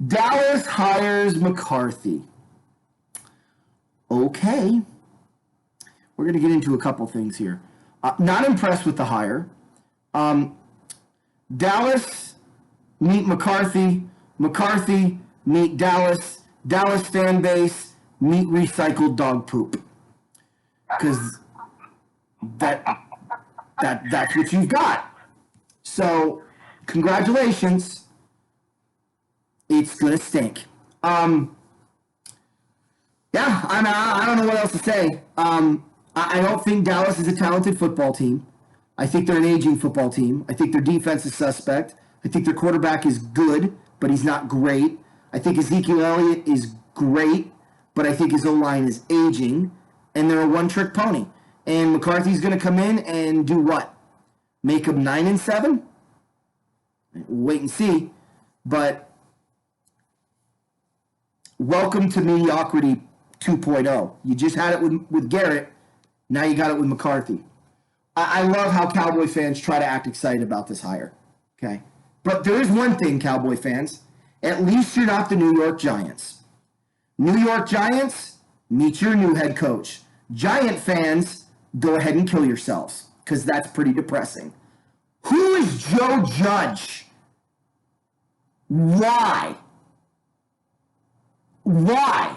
A: Dallas hires McCarthy. Okay. We're going to get into a couple things here. Not impressed with the hire. Dallas, meet McCarthy. McCarthy, meet Dallas. Dallas fan base, meet recycled dog poop. Because that's what you've got. So, congratulations. It's going to stink. Yeah, I don't know what else to say. I don't think Dallas is a talented football team. I think they're an aging football team. I think their defense is suspect. I think their quarterback is good, but he's not great. I think Ezekiel Elliott is great, but I think his O-line is aging, and they're a one-trick pony. And McCarthy's going to come in and do what? Make them 9-7? Wait and see. But welcome to mediocrity 2.0. You just had it with Garrett. Now you got it with McCarthy. I love how Cowboy fans try to act excited about this hire. Okay? But there is one thing, Cowboy fans. At least you're not the New York Giants. New York Giants, meet your new head coach. Giant fans, go ahead and kill yourselves, because that's pretty depressing. Who is Joe Judge? Why? Why?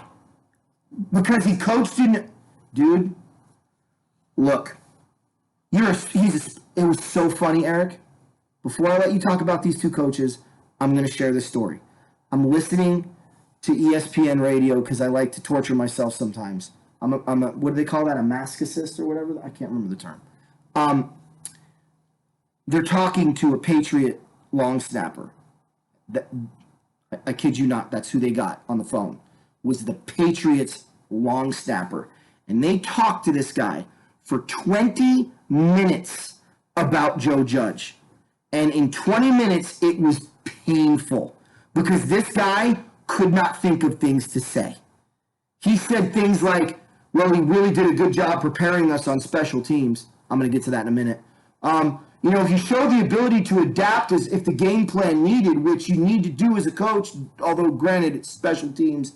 A: Because he coached in... Dude, look. It was so funny, Eric. Before I let you talk about these two coaches, I'm going to share this story. I'm listening to ESPN radio because I like to torture myself sometimes. I'm a what do they call that? A masochist or whatever? I can't remember the term. They're talking to a Patriot long snapper. I kid you not, that's who they got on the phone, was the Patriots long snapper. And they talked to this guy for 20 minutes about Joe Judge. And in 20 minutes, it was painful because this guy could not think of things to say. He said things like, well, he really did a good job preparing us on special teams. I'm going to get to that in a minute. He showed the ability to adapt as if the game plan needed, which you need to do as a coach, although granted, it's special teams.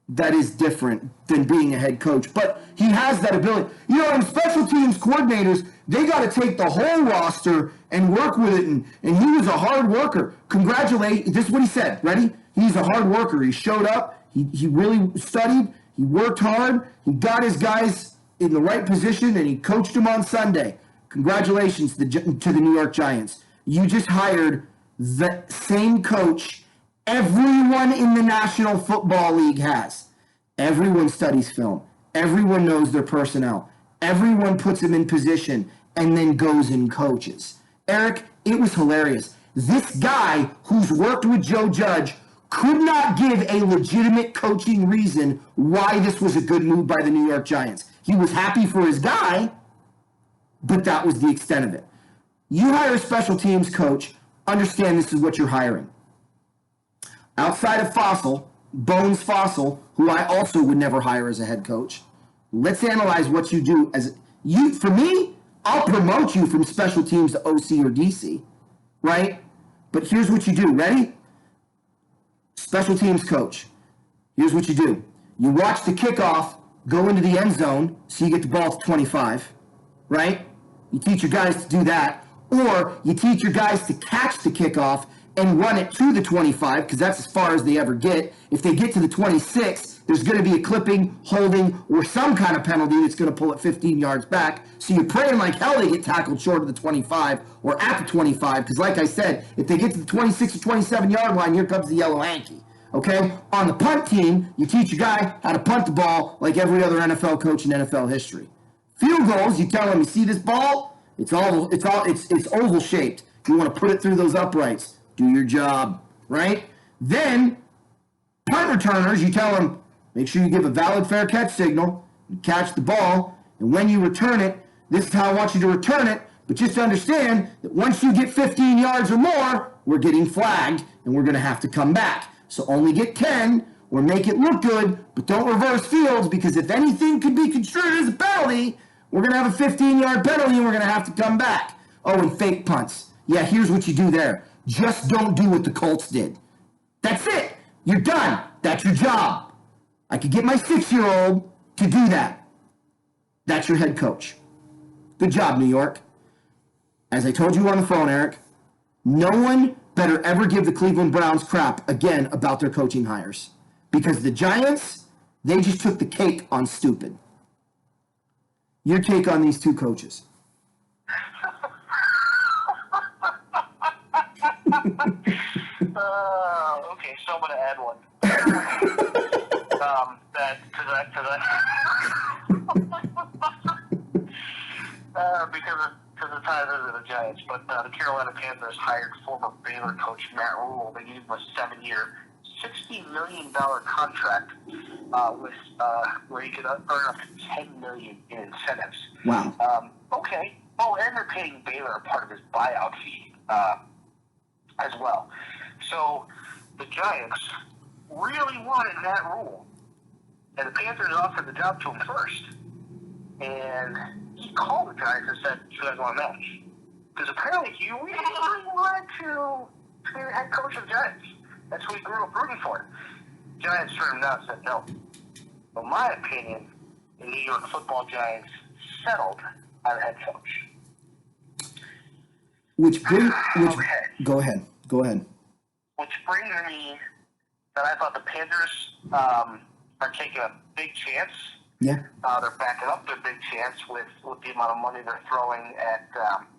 A: That is different than being a head coach. But he has that ability. And special teams coordinators, they got to take the whole roster and work with it. And he was a hard worker. Congratulate. This is what he said. Ready? He's a hard worker. He showed up. He really studied. He worked hard. He got his guys in the right position, and he coached them on Sunday. Congratulations to the New York Giants. You just hired the same coach everyone in the National Football League has. Everyone studies film. Everyone knows their personnel. Everyone puts them in position and then goes and coaches. Eric, it was hilarious. This guy who's worked with Joe Judge could not give a legitimate coaching reason why this was a good move by the New York Giants. He was happy for his guy, but that was the extent of it. You hire a special teams coach, understand this is what you're hiring. Outside of Fossil, Bones Fossil, who I also would never hire as a head coach, let's analyze what you do as you. For me, I'll promote you from special teams to OC or DC, right? But here's what you do. Ready? Special teams coach. Here's what you do. You watch the kickoff go into the end zone so you get the ball to 25, right? You teach your guys to do that. Or you teach your guys to catch the kickoff and run it to the 25, because that's as far as they ever get. If they get to the 26, there's going to be a clipping, holding, or some kind of penalty that's going to pull it 15 yards back. So you're praying like hell they get tackled short of the 25 or at the 25, because like I said, if they get to the 26 or 27 yard line, here comes the yellow hanky. Okay? On the punt team, you teach your guy how to punt the ball like every other NFL coach in NFL history. Field goals, you tell him, you see this ball? It's oval shaped. You want to put it through those uprights. Do your job, right? Then, punt returners, you tell them, make sure you give a valid fair catch signal, you catch the ball, and when you return it, this is how I want you to return it, but just understand that once you get 15 yards or more, we're getting flagged, and we're going to have to come back. So only get 10, or make it look good, but don't reverse fields, because if anything could be construed as a penalty, we're going to have a 15-yard penalty, and we're going to have to come back. Oh, and fake punts. Yeah, here's what you do there. Just don't do what the Colts did. That's it. You're done. That's your job. I could get my 6-year-old to do that. That's your head coach. Good job, New York. As I told you on the phone, Eric, no one better ever give the Cleveland Browns crap again about their coaching hires. Because the Giants, they just took the cake on stupid. Your take on these two coaches?
B: Okay, so I'm gonna add one. Because the ties into the Giants, but the Carolina Panthers hired former Baylor coach Matt Rule. They gave him a 7-year, $60 million contract where he could earn up to $10 million in incentives.
A: Wow.
B: Okay. Oh, and they're paying Baylor a part of his buyout fee as well. So the Giants really wanted Matt Rule, and the Panthers offered the job to him first. And he called the Giants and said, "You guys want a match?" Because apparently he really wanted to be the head coach of the Giants. That's who he grew up rooting for. Giants turned him down and said no. In my opinion, the New York Football Giants settled on head coach.
A: Go ahead.
B: Which brings me that I thought the Panthers are taking a big chance.
A: Yeah.
B: They're backing up their big chance with the amount of money they're throwing at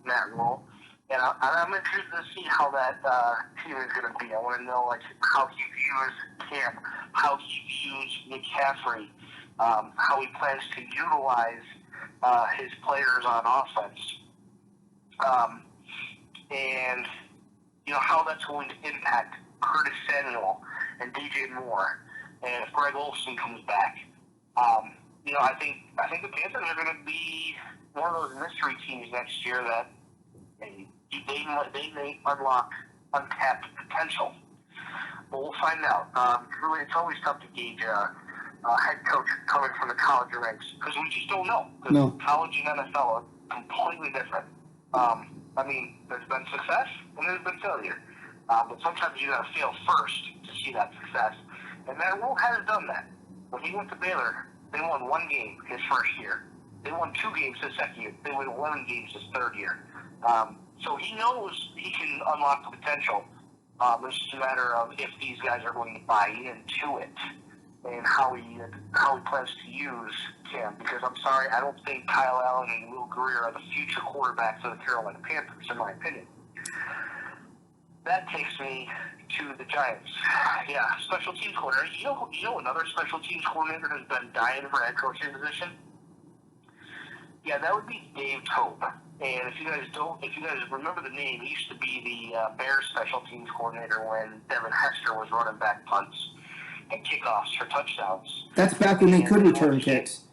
B: Matt Rule. And I'm interested to see how that team is going to be. I want to know how he views camp, how he views McCaffrey, how he plans to utilize his players on offense. And how that's going to impact Curtis Samuel and DJ Moore, and if Greg Olsen comes back. I think the Panthers are going to be one of those mystery teams next year that they may unlock untapped potential. But we'll find out. Really, it's always tough to gauge a head coach coming from the college ranks because we just don't know. Because college and NFL are completely different. There's been success and there's been failure. But sometimes you got to fail first to see that success. And Matt Rule has done that. When he went to Baylor, they won 1 game his first year. They won 2 games his second year. They won 11 games his third year. So he knows he can unlock the potential. It's just a matter of if these guys are going to buy into it. and how he plans to use Cam. Because I'm sorry, I don't think Kyle Allen and Will Greer are the future quarterbacks of the Carolina Panthers, in my opinion. That takes me to the Giants. Yeah, special teams coordinator. You know another special teams coordinator who's been dying for a head coaching position? Yeah, that would be Dave Tope. And if you guys remember the name, he used to be the Bears special teams coordinator when Devin Hester was running back punts and kickoffs for touchdowns.
A: That's back when they could return kicks.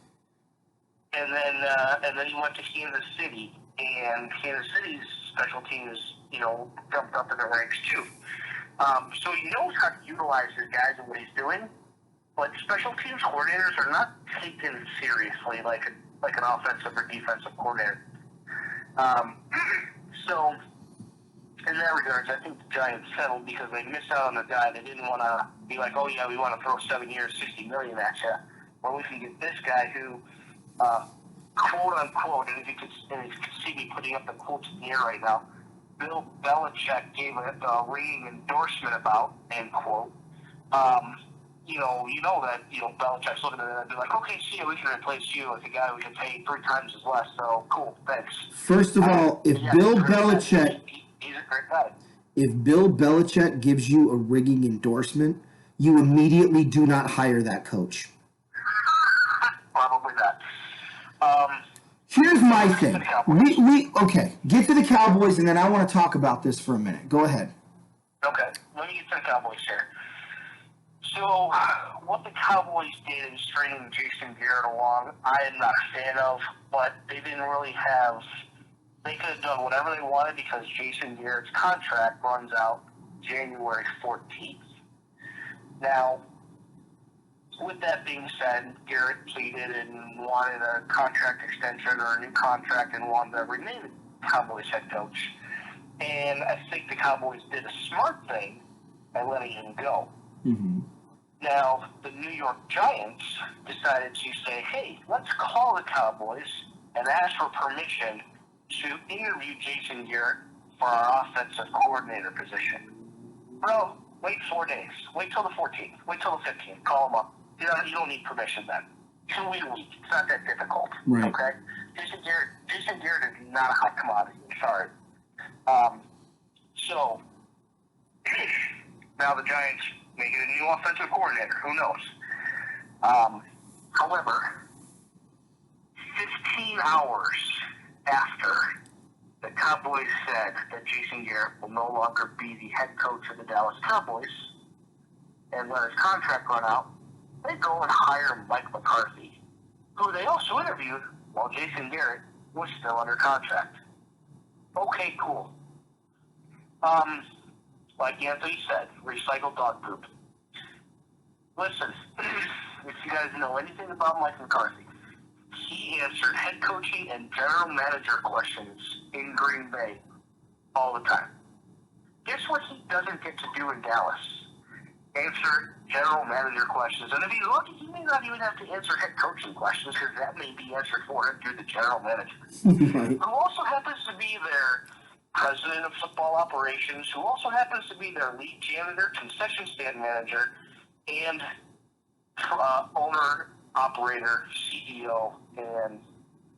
B: And then he went to Kansas City, and Kansas City's special teams, jumped up in the ranks too. So he knows how to utilize his guys and what he's doing, but special teams coordinators are not taken seriously like an offensive or defensive coordinator. So in that regards, I think the Giants settled because they missed out on the guy. They didn't want to be like, oh yeah, we want to throw 7 years, $60 million at you. Well, we can get this guy who, quote unquote, and if you could see me putting up the quotes in the air right now, Bill Belichick gave a ringing endorsement about, end quote. You know that Belichick's looking at it and be like, okay, see, we can replace you with a guy we can pay 3 times as less. So cool, thanks.
A: First of all, if Bill Belichick,
B: he's a great guy.
A: If Bill Belichick gives you a ringing endorsement, you immediately do not hire that coach.
B: Probably not.
A: Here's my thing. Okay, get to the Cowboys, and then I want to talk about this for a minute. Go ahead.
B: Okay, let me get to the Cowboys here. So, what the Cowboys did in stringing Jason Garrett along, I am not a fan of, but they didn't really have. They could have done whatever they wanted because Jason Garrett's contract runs out January 14th. Now, with that being said, Garrett pleaded and wanted a contract extension or a new contract and wanted to remain Cowboys head coach. And I think the Cowboys did a smart thing by letting him go.
A: Mm-hmm.
B: Now, the New York Giants decided to say, hey, let's call the Cowboys and ask for permission to interview Jason Garrett for our offensive coordinator position. Bro, wait 4 days. Wait till the 14th. Wait till the 15th. Call him up. You don't need permission then. 2 weeks a week. It's not that difficult.
A: Right.
B: Okay? Jason Garrett is not a hot commodity. Sorry. So, now the Giants may get a new offensive coordinator. Who knows? However, 15 hours after the Cowboys said that Jason Garrett will no longer be the head coach of the Dallas Cowboys and let his contract run out, they go and hire Mike McCarthy, who they also interviewed while Jason Garrett was still under contract. Okay, cool. Like Anthony said, recycled dog poop. Listen, if you guys know anything about Mike McCarthy, he answered head coaching and general manager questions in Green Bay all the time. Guess what he doesn't get to do in Dallas? Answer general manager questions. And if he's lucky, he may not even have to answer head coaching questions because that may be answered for him through the general manager.
A: Right.
B: Who also happens to be their president of football operations, who also happens to be their lead janitor, concession stand manager, and owner, operator, CEO, and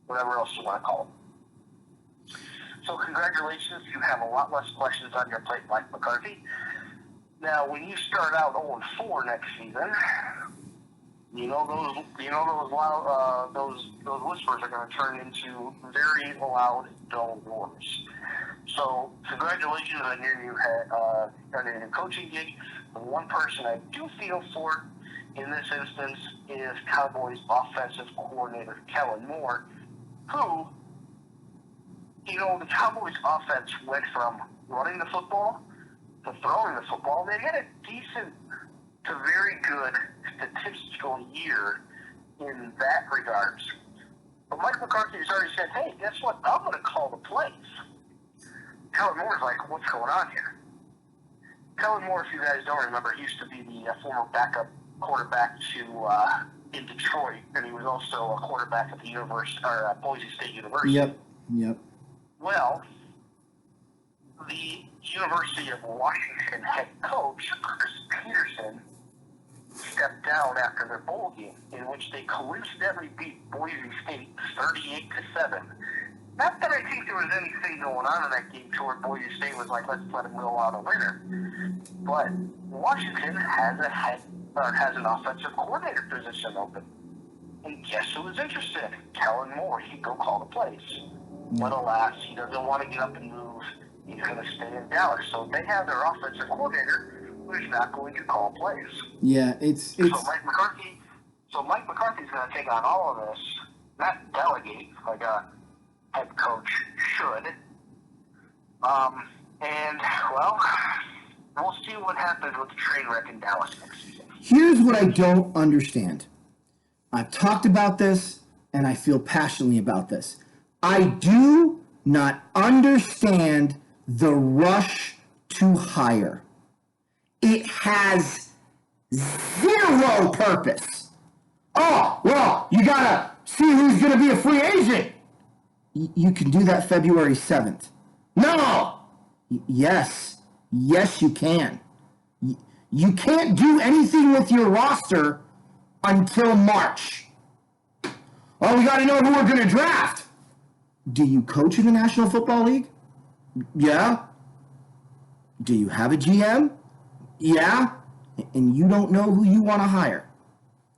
B: whatever else you want to call them. So congratulations, you have a lot less questions on your plate, Mike McCarthy. Now, when you start out 0-4 next season, those whispers are going to turn into very loud, dull roars. So, congratulations on your new coaching gig. The one person I do feel for in this instance is Cowboys offensive coordinator Kellen Moore, who, the Cowboys offense went from running the football to throwing the football. They had a decent to very good statistical year in that regards. But Mike McCarthy has already said, hey, guess what? I'm going to call the plays. Kellen Moore's like, what's going on here? Kellen Moore, if you guys don't remember, he used to be the former backup quarterback in Detroit, and he was also a quarterback at the Boise State University.
A: Yep.
B: Well, the University of Washington head coach, Chris Peterson, stepped down after their bowl game, in which they coincidentally beat Boise State 38-7. Not that I think there was anything going on in that game toward Boise State was like, let's let them go out a winner. But Washington has an offensive coordinator position open. And guess who was interested? Kellen Moore. He could go call the plays. But alas, he doesn't want to get up and move. He's going to stay in Dallas. So they have their offensive coordinator who's not going to call plays.
A: Yeah, it's
B: So Mike McCarthy's going to take on all of this, not delegate like a head coach should. And, well, we'll see what happens with the train wreck in Dallas next season.
A: Here's what I don't understand. I've talked about this, and I feel passionately about this. I do not understand the rush to hire. It has zero purpose. Oh, well, you gotta see who's gonna be a free agent. You can do that February 7th. No! Yes, you can. You can't do anything with your roster until March. Oh, we got to know who we're going to draft. Do you coach in the National Football League? Yeah. Do you have a GM? Yeah. And you don't know who you want to hire.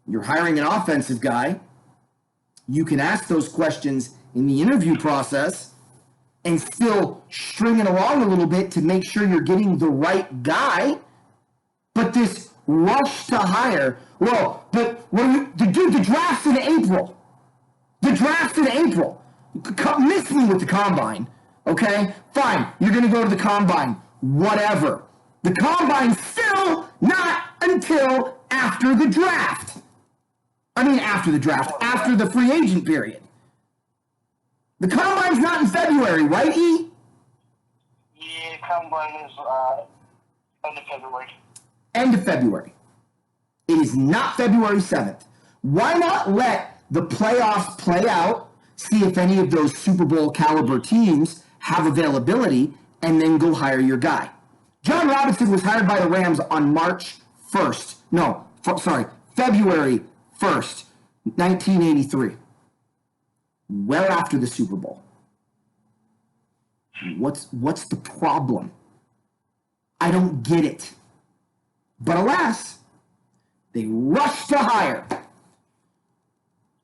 A: You're hiring an offensive guy. You can ask those questions in the interview process and still string it along a little bit to make sure you're getting the right guy. But this rush to hire, well, but the draft's in April. The draft's in April. Miss me with the combine, okay? Fine, you're going to go to the combine. Whatever. The combine's still not until after the draft. I mean, after the draft, after the free agent period. The combine's not in February, right, E?
B: Yeah, combine is end of February.
A: End of February. It is not February 7th. Why not let the playoffs play out, see if any of those Super Bowl caliber teams have availability, and then go hire your guy? John Robinson was hired by the Rams on March 1st. February 1st, 1983. Well after the Super Bowl. What's the problem? I don't get it. But alas, they rush to hire.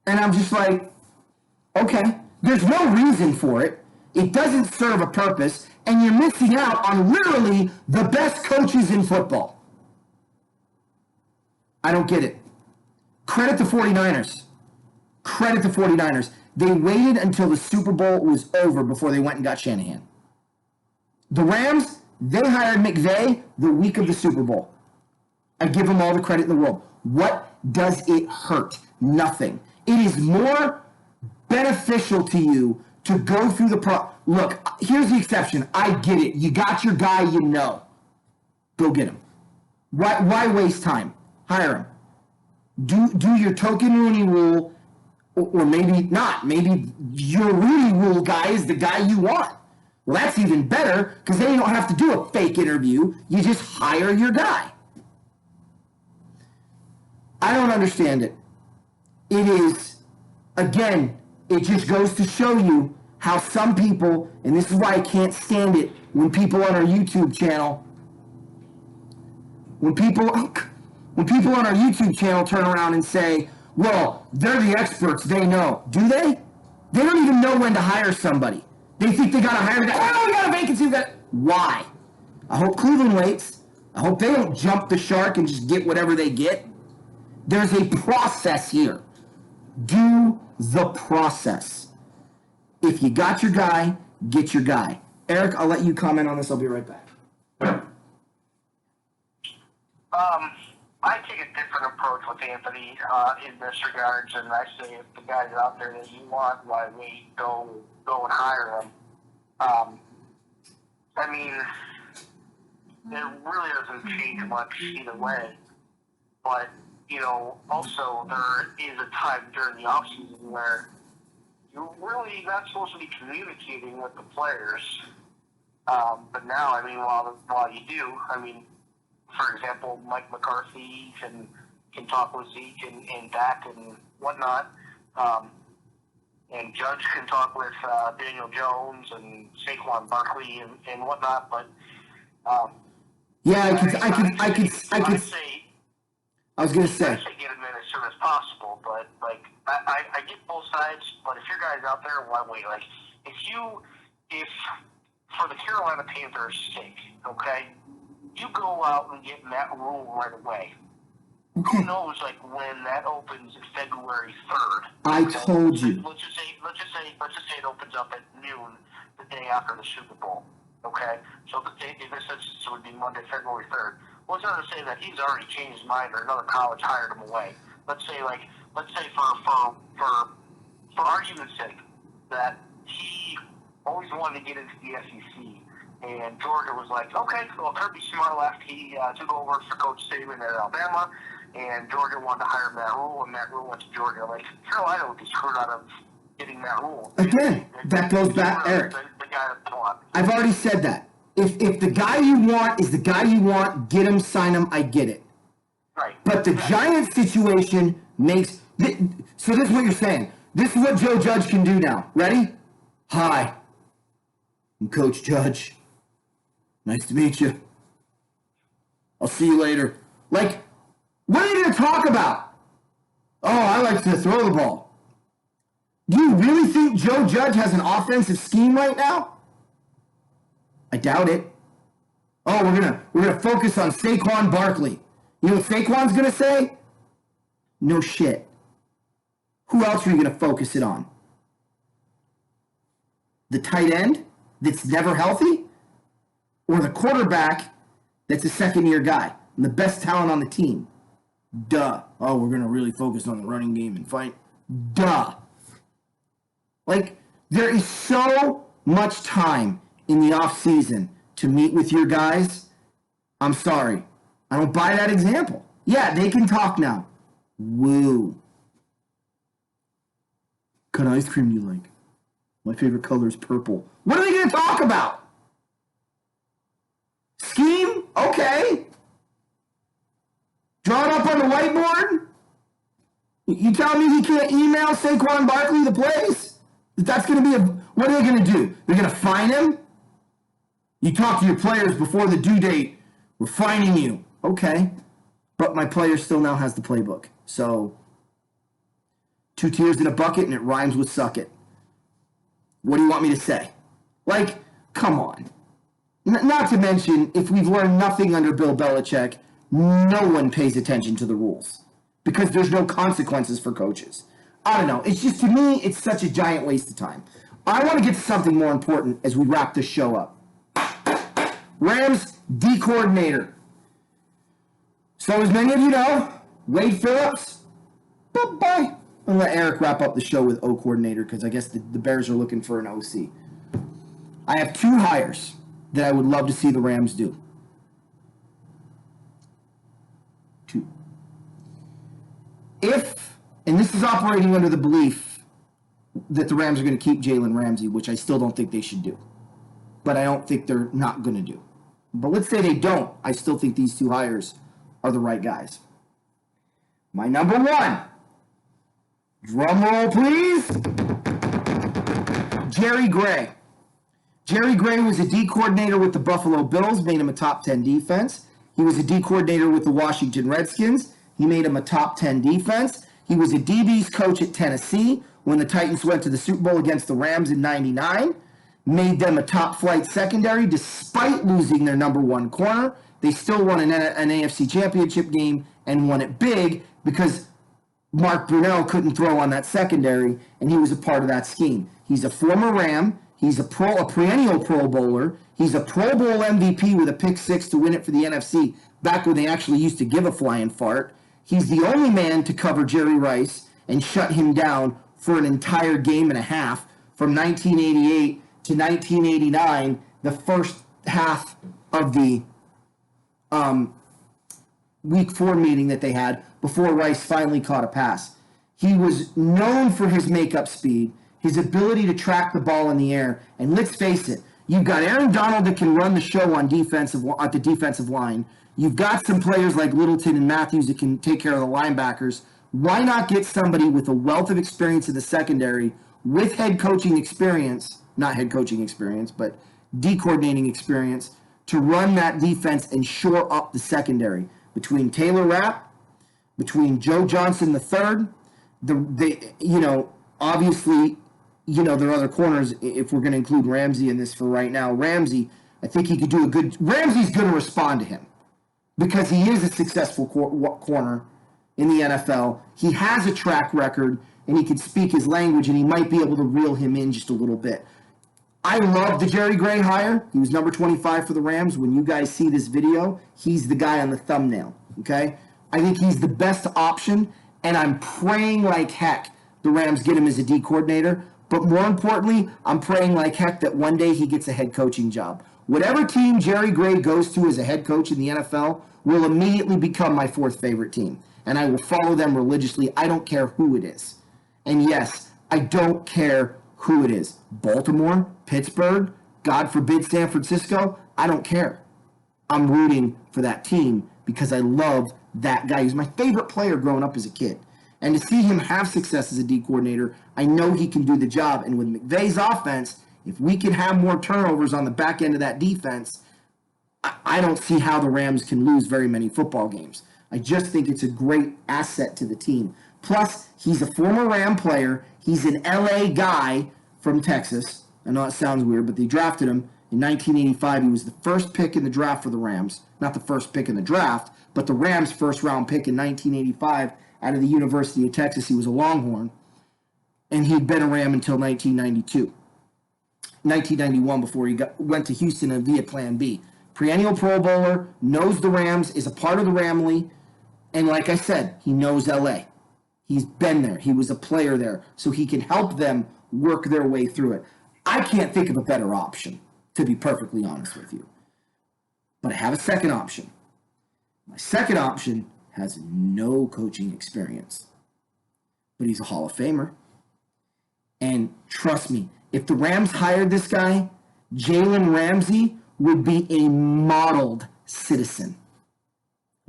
A: And I'm just like, okay, there's no reason for it. It doesn't serve a purpose, and you're missing out on literally the best coaches in football. I don't get it. Credit the 49ers. Credit the 49ers. They waited until the Super Bowl was over before they went and got Shanahan. The Rams, they hired McVay the week of the Super Bowl. I give them all the credit in the world. What does it hurt? Nothing. It is more beneficial to you to go through the Look, here's the exception. I get it. You got your guy you know. Go get him. Why waste time? Hire him. Do your token Rooney rule, or maybe not. Maybe your Rooney rule guy is the guy you want. Well, that's even better because then you don't have to do a fake interview. You just hire your guy. I don't understand it. It is, again, it just goes to show you how some people, and this is why I can't stand it, when people on our YouTube channel, when people on our YouTube channel turn around and say, well, they're the experts, they know. Do they? They don't even know when to hire somebody. They think they got to hire a guy. Oh, we got a vacancy. Why? I hope Cleveland waits. I hope they don't jump the shark and just get whatever they get. There's a process here. Do the process. If you got your guy, get your guy. Eric, I'll let you comment on this. I'll be right back.
B: I take a different approach with Anthony in this regards, and I say if the guy's out there that you want, why wait? Go and hire him. I mean, it really doesn't change much either way. But, you know, also there is a time during the offseason where you're really not supposed to be communicating with the players. But now, I mean, while you do, I mean, for example, Mike McCarthy can can talk with Zeke and Dak and whatnot. And Judge can talk with Daniel Jones and Saquon Barkley and whatnot. But
A: yeah, I could
B: say.
A: I was gonna say.
B: I say get him in as soon as possible, but like I get both sides. But if your guy's out there, why wait? Like if for the Carolina Panthers' sake, okay, you go out and get Matt Rule right away.
A: Okay.
B: Who knows, like when that opens February 3rd?
A: I told you.
B: Let's just say it opens up at noon the day after the Super Bowl. Okay, so in this instance, it would be Monday, February 3rd. Well, it's not to say that he's already changed his mind or another college hired him away. Let's say for argument's sake that he always wanted to get into the SEC. And Georgia was like, okay, well, Kirby Smart left. He took over for Coach Saban at Alabama, and Georgia wanted to hire Matt Rule, and Matt Rule went to Georgia. Like, Carolina would be screwed out of getting Matt Rule.
A: Again, that goes back, Eric.
B: The guy that they want.
A: I've already said that. If the guy you want is the guy you want, get him, sign him, I get it.
B: Right.
A: But the Giants situation makes... So this is what you're saying. This is what Joe Judge can do now. Ready? Hi. I'm Coach Judge. Nice to meet you. I'll see you later. Like, what are you going to talk about? Oh, I like to throw the ball. Do you really think Joe Judge has an offensive scheme right now? I doubt it. Oh, we're gonna focus on Saquon Barkley. You know what Saquon's gonna say? No shit. Who else are you gonna focus it on? The tight end that's never healthy? Or the quarterback that's a second-year guy and the best talent on the team? Duh. Oh, we're gonna really focus on the running game and fight. Duh. Like, there is so much time in the off-season to meet with your guys. I'm sorry. I don't buy that example. Yeah, they can talk now. Woo. What kind of ice cream do you like? My favorite color is purple. What are they going to talk about? Scheme? Okay. Draw it up on the whiteboard? You tell me he can't email Saquon Barkley the plays? That's going to be what are they going to do? They're going to fine him? You talk to your players before the due date. We're fining you. Okay. But my player still now has the playbook. So, 2 tears in a bucket and it rhymes with suck it. What do you want me to say? Like, come on. Not to mention, if we've learned nothing under Bill Belichick, no one pays attention to the rules. Because there's no consequences for coaches. I don't know. It's just, to me, it's such a giant waste of time. I want to get to something more important as we wrap this show up. Rams D coordinator. So as many of you know, Wade Phillips, bye-bye. I'll let Eric wrap up the show with O coordinator because I guess the Bears are looking for an OC. I have 2 hires that I would love to see the Rams do. 2. If, and this is operating under the belief that the Rams are going to keep Jalen Ramsey, which I still don't think they should do. But I don't think they're not going to do. But let's say they don't. I still think these 2 hires are the right guys. My number 1. Drum roll, please. Jerry Gray. Jerry Gray was a D coordinator with the Buffalo Bills, made him a top 10 defense. He was a D coordinator with the Washington Redskins. He made him a top 10 defense. He was a DB's coach at Tennessee when the Titans went to the Super Bowl against the Rams in '99. Made them a top flight secondary despite losing their number 1 corner. They still won an AFC championship game and won it big because Mark Brunell couldn't throw on that secondary, and he was a part of that scheme. He's a former Ram. He's a perennial Pro Bowler. He's a Pro Bowl MVP with a pick 6 to win it for the NFC back when they actually used to give a flying fart. He's the only man to cover Jerry Rice and shut him down for an entire game and a half from 1988 to 1989, the first half of the Week 4 meeting that they had before Rice finally caught a pass. He was known for his makeup speed, his ability to track the ball in the air, and let's face it, you've got Aaron Donald that can run the show on at the defensive line. You've got some players like Littleton and Matthews that can take care of the linebackers. Why not get somebody with a wealth of experience in the secondary with head coaching experience, not head coaching experience, but D coordinating experience to run that defense and shore up the secondary between Taylor Rapp, between Joe Johnson III, obviously, there are other corners if we're going to include Ramsey in this for right now. Ramsey, I think he could do Ramsey's going to respond to him because he is a successful corner in the NFL. He has a track record and he can speak his language and he might be able to reel him in just a little bit. I love the Jerry Gray hire. He was number 25 for the Rams. When you guys see this video, he's the guy on the thumbnail, okay? I think he's the best option, and I'm praying like heck the Rams get him as a D coordinator. But more importantly, I'm praying like heck that one day he gets a head coaching job. Whatever team Jerry Gray goes to as a head coach in the NFL will immediately become my fourth favorite team. And I will follow them religiously. I don't care who it is. And yes, I don't care who it is. Baltimore, Pittsburgh, God forbid San Francisco, I don't care. I'm rooting for that team because I love that guy. He's my favorite player growing up as a kid. And to see him have success as a D coordinator, I know he can do the job. And with McVay's offense, if we can have more turnovers on the back end of that defense, I don't see how the Rams can lose very many football games. I just think it's a great asset to the team. Plus, he's a former Ram player. He's an LA guy from Texas. I know it sounds weird, but they drafted him in 1985. He was the first pick in the draft for the Rams. Not the first pick in the draft, but the Rams' first-round pick in 1985 out of the University of Texas. He was a Longhorn, and he'd been a Ram until 1991 before he went to Houston via Plan B. Perennial Pro Bowler, knows the Rams, is a part of the Ramley, and like I said, he knows LA. He's been there. He was a player there, so he can help them work their way through it. I can't think of a better option, to be perfectly honest with you. But I have a second option. My second option has no coaching experience, but he's a Hall of Famer. And trust me, if the Rams hired this guy, Jalen Ramsey would be a modeled citizen.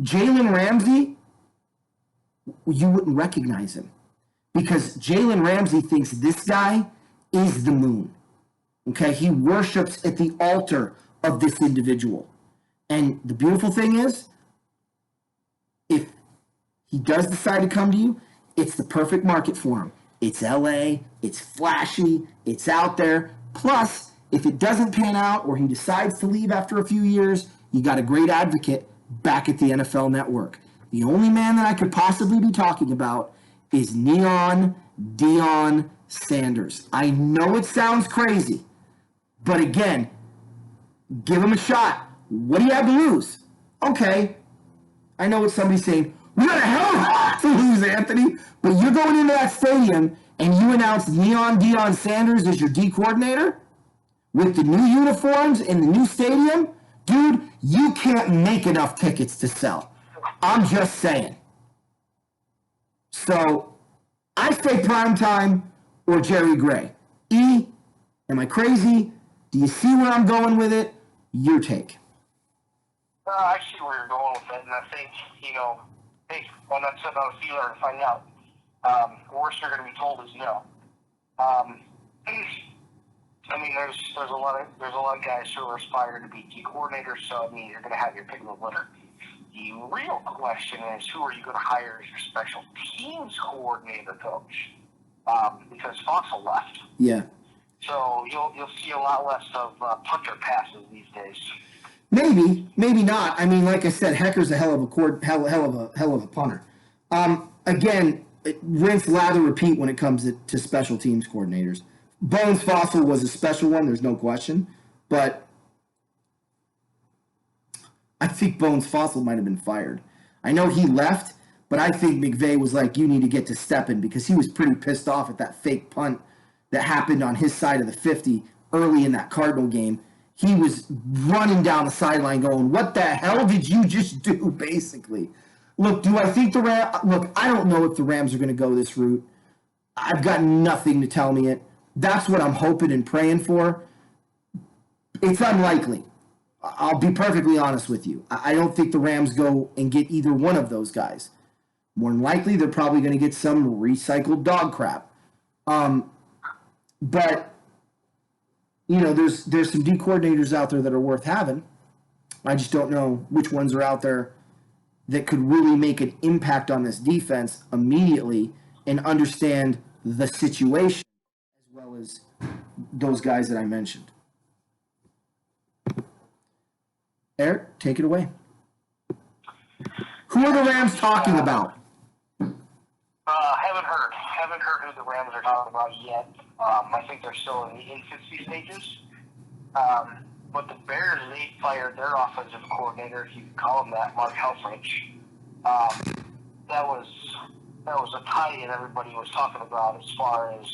A: Jalen Ramsey, you wouldn't recognize him because Jalen Ramsey thinks this guy is the moon. Okay, he worships at the altar of this individual. And the beautiful thing is, if he does decide to come to you, it's the perfect market for him. It's LA, it's flashy, it's out there. Plus, if it doesn't pan out or he decides to leave after a few years, you got a great advocate back at the NFL Network. The only man that I could possibly be talking about is Neon Deion Sanders. I know it sounds crazy, but again, give him a shot. What do you have to lose? Okay, I know what somebody's saying. We got a hell of a lot to lose, Anthony, but you're going into that stadium and you announce Neon Deion Sanders as your D coordinator with the new uniforms in the new stadium? Dude, you can't make enough tickets to sell. I'm just saying. So, I say primetime or Jerry Gray. E, am I crazy? Do you see where I'm going with it? Your take.
B: I see where you're going with it, and I think, hey, why not send out a feeler and find out? The worst you're going to be told is no. I mean, there's a lot of guys who are aspiring to be D coordinators, so I mean, you're going to have your pick of the litter. The real question is, who are you going to hire as your special teams coordinator coach? Because Fossil left.
A: Yeah.
B: So you'll see a lot less of punter passes these days.
A: Maybe not. I mean, like I said, Hecker's a hell of a punter. Again, rinse, lather, repeat when it comes to special teams coordinators. Bones Fossil was a special one. There's no question, but I think Bones Fossil might have been fired. I know he left, but I think McVay was like, you need to get to stepping because he was pretty pissed off at that fake punt that happened on his side of the 50 early in that Cardinal game. He was running down the sideline going, what the hell did you just do, basically? Look, do I think I don't know if the Rams are going to go this route. I've got nothing to tell me it. That's what I'm hoping and praying for. It's unlikely. I'll be perfectly honest with you. I don't think the Rams go and get either one of those guys. More than likely, they're probably going to get some recycled dog crap. But you know, there's some D coordinators out there that are worth having. I just don't know which ones are out there that could really make an impact on this defense immediately and understand the situation as well as those guys that I mentioned. Eric, take it away. Who are the Rams talking about?
B: Haven't heard who the Rams are talking about yet. I think they're still in the infancy stages. But the Bears, they fired their offensive coordinator, if you can call him that, Mark Helfrich. That was a tie-in everybody was talking about as far as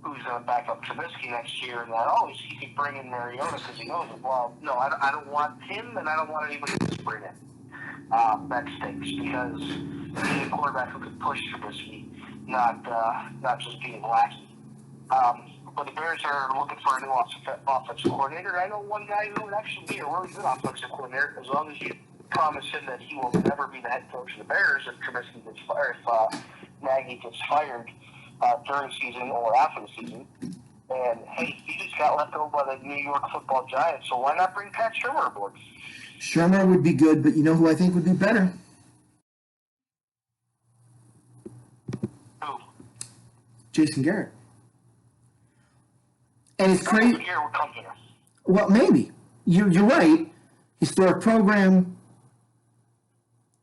B: who's going to back up Trubisky next year, and that, he could bring in Mariota because he knows it. Well, no, I don't want him, and I don't want anybody else to bring in. That stinks because we need a quarterback who could push Trubisky, not just being lackey. But the Bears are looking for a new offensive coordinator. I know one guy who would actually be a really good offensive coordinator as long as you promise him that he will never be the head coach of the Bears if Trubisky gets fired, if Nagy gets fired during season or after the season. And, hey, he just got left over by the New York Football Giants, so why not bring Pat Shurmur aboard?
A: Shurmur would be good, but you know who I think would be better?
B: Who?
A: Jason Garrett. And it's crazy.
B: Garrett would come here.
A: Well, maybe. You're right. Historic program.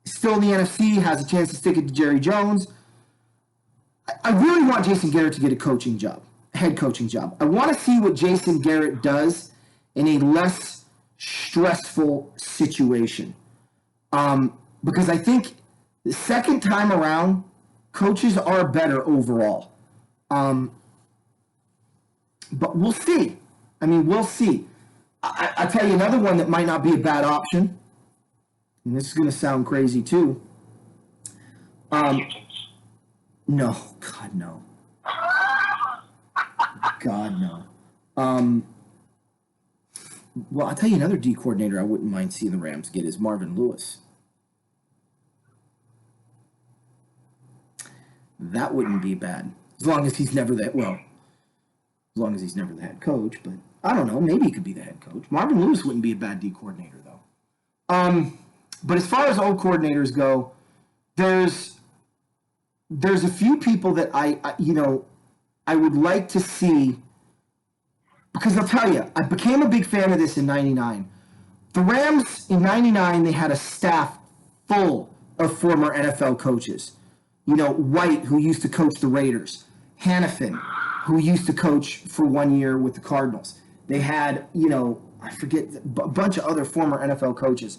A: Still in the NFC, has a chance to stick it to Jerry Jones. I really want Jason Garrett to get a coaching job, a head coaching job. I want to see what Jason Garrett does in a less stressful situation. Because I think the second time around, coaches are better overall. But we'll see. I mean, we'll see. I'll tell you another one that might not be a bad option. And this is going to sound crazy too. No, God, no. God, no. Well, I'll tell you another D coordinator I wouldn't mind seeing the Rams get is Marvin Lewis. That wouldn't be bad. As long as he's never as long as he's never the head coach, but I don't know, maybe he could be the head coach. Marvin Lewis wouldn't be a bad D coordinator though. But as far as O coordinators go, there's a few people that I would like to see, because I'll tell you, I became a big fan of this in '99. The Rams in '99, they had a staff full of former NFL coaches. You know, White, who used to coach the Raiders, Hannafin, who used to coach for 1 year with the Cardinals. They had, I forget, a bunch of other former NFL coaches.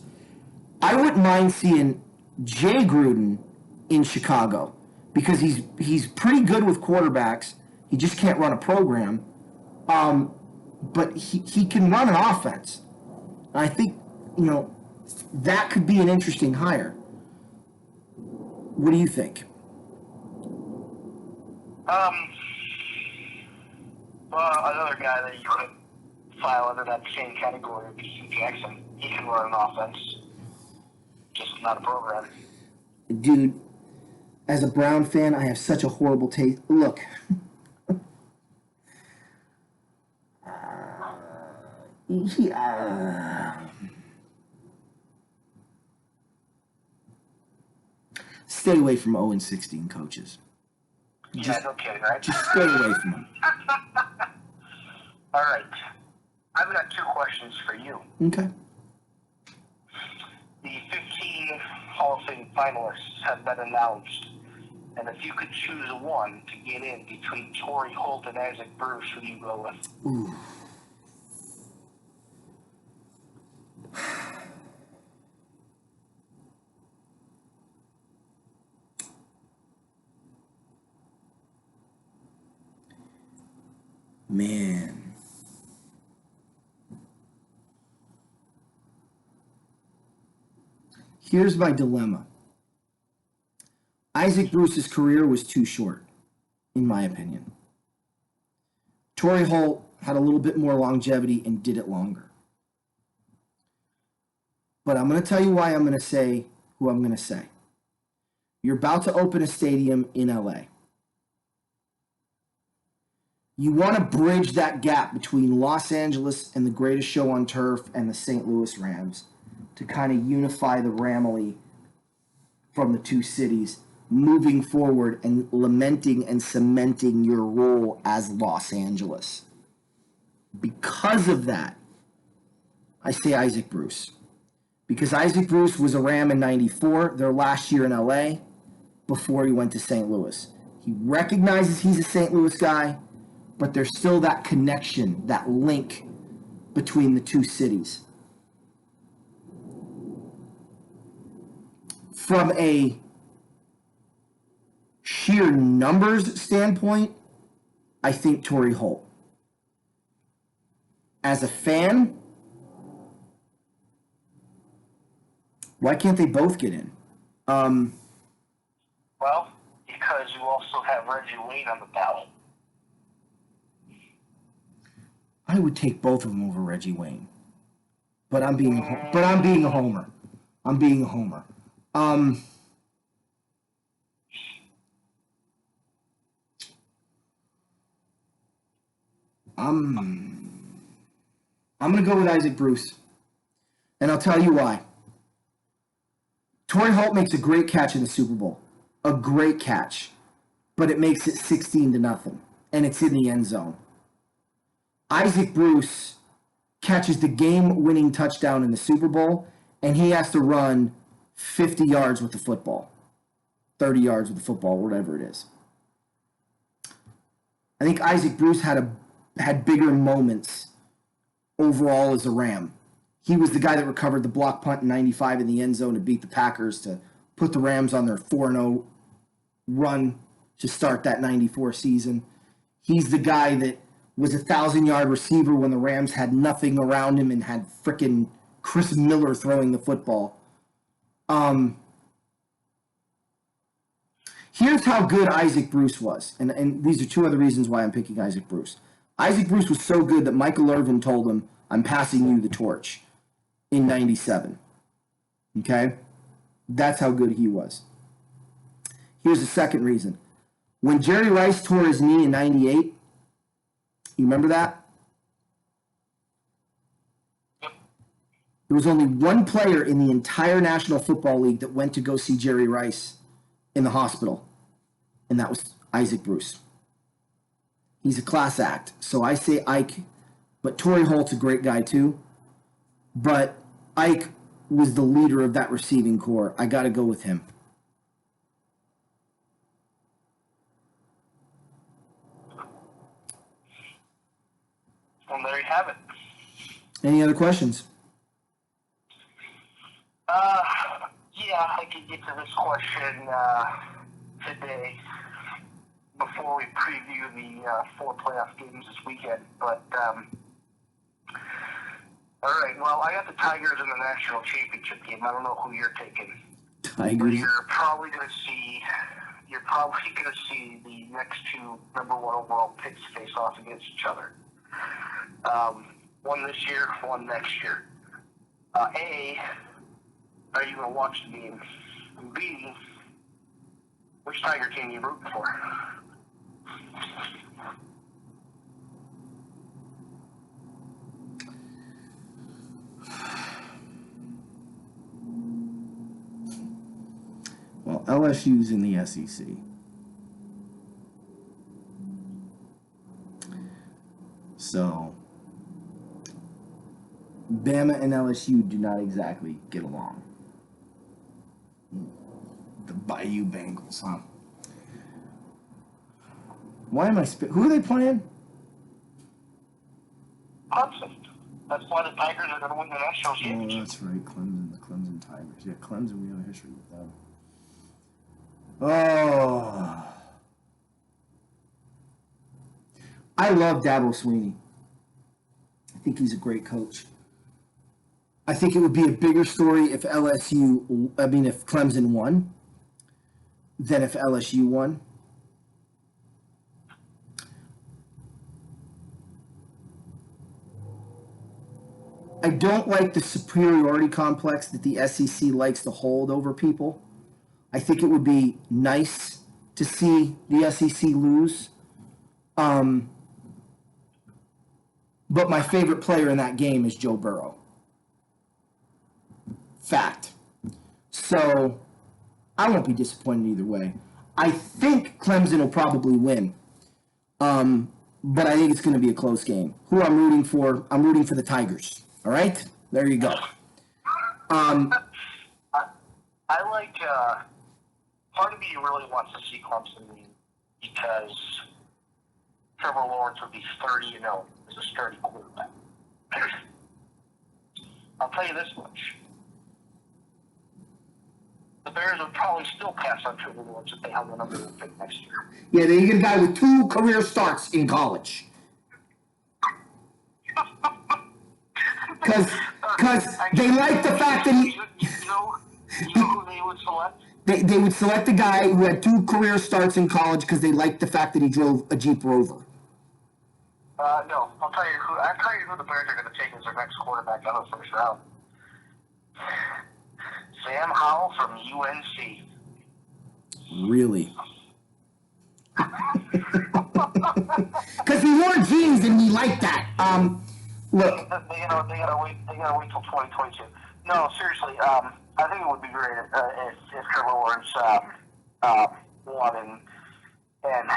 A: I wouldn't mind seeing Jay Gruden in Chicago because he's pretty good with quarterbacks. He just can't run a program. But he can run an offense. I think, that could be an interesting hire. What do you think?
B: Well, another guy that you could file under that same category would be Hugh Jackson. He can run an offense, just not a program.
A: Dude, as a Brown fan, I have such a horrible taste. Look. Stay away from 0-16 coaches.
B: Yeah, no kidding, right?
A: Just stay away from them.
B: All right. I've got two questions for you.
A: Okay.
B: The 15 Hall of Fame finalists have been announced. And if you could choose one to get in between Torrey Holt and Isaac Bruce, who do you go with?
A: Ooh. Man. Here's my dilemma. Isaac Bruce's career was too short, in my opinion. Torrey Holt had a little bit more longevity and did it longer. But I'm going to tell you why I'm going to say who I'm going to say. You're about to open a stadium in LA. You want to bridge that gap between Los Angeles and the greatest show on turf and the St. Louis Rams to kind of unify the Ramily from the two cities, moving forward and lamenting and cementing your role as Los Angeles. Because of that, I say Isaac Bruce. Because Isaac Bruce was a Ram in 94, their last year in LA, before he went to St. Louis. He recognizes he's a St. Louis guy, but there's still that connection, that link between the two cities. From a sheer numbers standpoint, I think Torrey Holt. As a fan, why can't they both get in?
B: Well, because you also have Reggie Wayne on the ballot.
A: I would take both of them over Reggie Wayne, but I'm being a homer. I'm being a homer. I'm going to go with Isaac Bruce, and I'll tell you why. Torrey Holt makes a great catch in the Super Bowl, a great catch, but it makes it 16-0, and it's in the end zone. Isaac Bruce catches the game-winning touchdown in the Super Bowl, and he has to run 50 yards with the football, 30 yards with the football, whatever it is. I think Isaac Bruce had bigger moments overall as a Ram. He was the guy that recovered the block punt in 95 in the end zone to beat the Packers to put the Rams on their 4-0 run to start that 94 season. He's the guy that was a 1,000-yard receiver when the Rams had nothing around him and had frickin' Chris Miller throwing the football. Here's how good Isaac Bruce was, and these are two other reasons why I'm picking Isaac Bruce. Isaac Bruce was so good that Michael Irvin told him, "I'm passing you the torch," in 97. Okay? That's how good he was. Here's the second reason. When Jerry Rice tore his knee in 98, you remember that? There was only one player in the entire National Football League that went to go see Jerry Rice in the hospital, and that was Isaac Bruce. He's a class act, so I say Ike, but Torrey Holt's a great guy too, but Ike was the leader of that receiving corps. I got to go with him.
B: And there you have it.
A: Any other questions?
B: Yeah, I could get to this question today before we preview the 4 playoff games this weekend. But, all right, well, I got the Tigers in the national championship game. I don't know who you're taking.
A: Tigers.
B: You're probably going to see the next 2 number 1 overall picks face off against each other. One this year, one next year. A, are you going to watch the game? And B, which Tiger team are you rooting for?
A: Well, LSU's in the SEC. So, Bama and LSU do not exactly get along. The Bayou Bengals, huh? Why am I who are they playing?
B: Clemson. That's why the Tigers are going to win the national championship.
A: Oh, that's right. The Clemson Tigers. Yeah, Clemson, we have a history with them. Oh. I love Dabo Swinney. I think he's a great coach. I think it would be a bigger story if if Clemson won than if LSU won. I don't like the superiority complex that the SEC likes to hold over people. I think it would be nice to see the SEC lose. But my favorite player in that game is Joe Burrow. Fact. So I won't be disappointed either way. I think Clemson will probably win. But I think it's going to be a close game. Who I'm rooting for? I'm rooting for the Tigers. All right? There you go.
B: I like, part of me really wants to see Clemson win because Trevor Lawrence would be 30-0 as a sturdy quarterback. I'll tell you this much. The Bears would probably still pass on Trevor Lawrence if they have the number one pick next year.
A: Yeah, they get a guy with 2 career starts in college. Because they like the fact that he...
B: You know who they would select?
A: They would select a guy who had 2 career starts in college because they liked the fact that he drove a Jeep Rover.
B: No. I'll tell you who the Bears are going to take as their next quarterback out of the first round. Sam Howell from UNC.
A: Really? Because he wore jeans and he liked that. Look.
B: They gotta wait till 2022. No, seriously. I think it would be great if Trevor Lawrence won, and then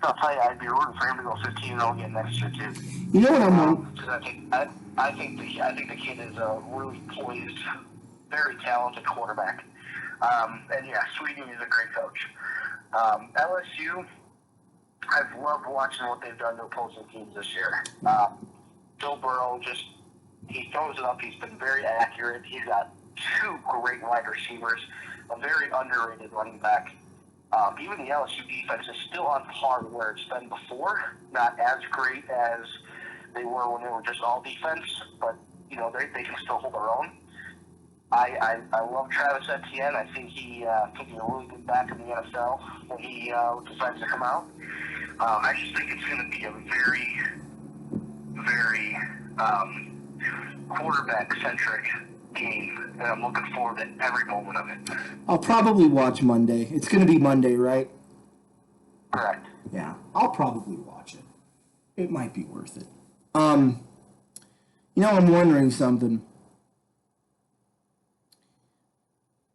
B: I'll tell you, I'd be rooting for him to go 15-0 again next year too.
A: You know what I'm on?
B: Because I think the kid is a really poised, very talented quarterback. And yeah, Sweden is a great coach. LSU, I've loved watching what they've done to opposing teams this year. Joe Burrow he throws it up. He's been very accurate. He's got 2 great wide receivers, a very underrated running back. Even the LSU defense is still on par with where it's been before. Not as great as they were when they were just all defense, but they can still hold their own. I love Travis Etienne. I think he could be a really good back in the NFL when he decides to come out. I just think it's going to be a very, very quarterback-centric game, and I'm looking forward to every moment of it.
A: I'll probably watch Monday. It's going to be Monday, right?
B: Correct.
A: Yeah, I'll probably watch it. It might be worth it. I'm wondering something.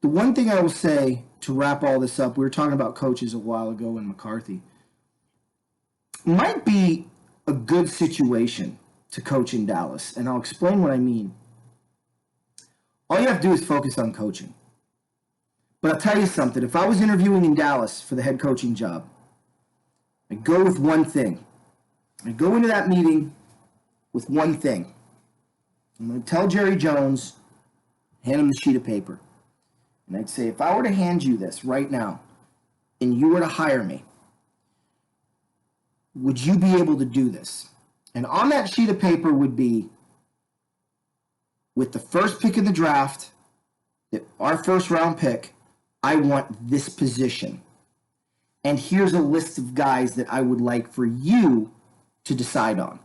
A: The one thing I will say to wrap all this up, we were talking about coaches a while ago in McCarthy, might be a good situation to coach in Dallas, and I'll explain what I mean. All you have to do is focus on coaching. But I'll tell you something. If I was interviewing in Dallas for the head coaching job, I'd go with one thing. I'd go into that meeting with one thing. I'm going to tell Jerry Jones, hand him the sheet of paper. And I'd say, if I were to hand you this right now, and you were to hire me, would you be able to do this? And on that sheet of paper would be, with the first pick of the draft, our first round pick, I want this position. And here's a list of guys that I would like for you to decide on.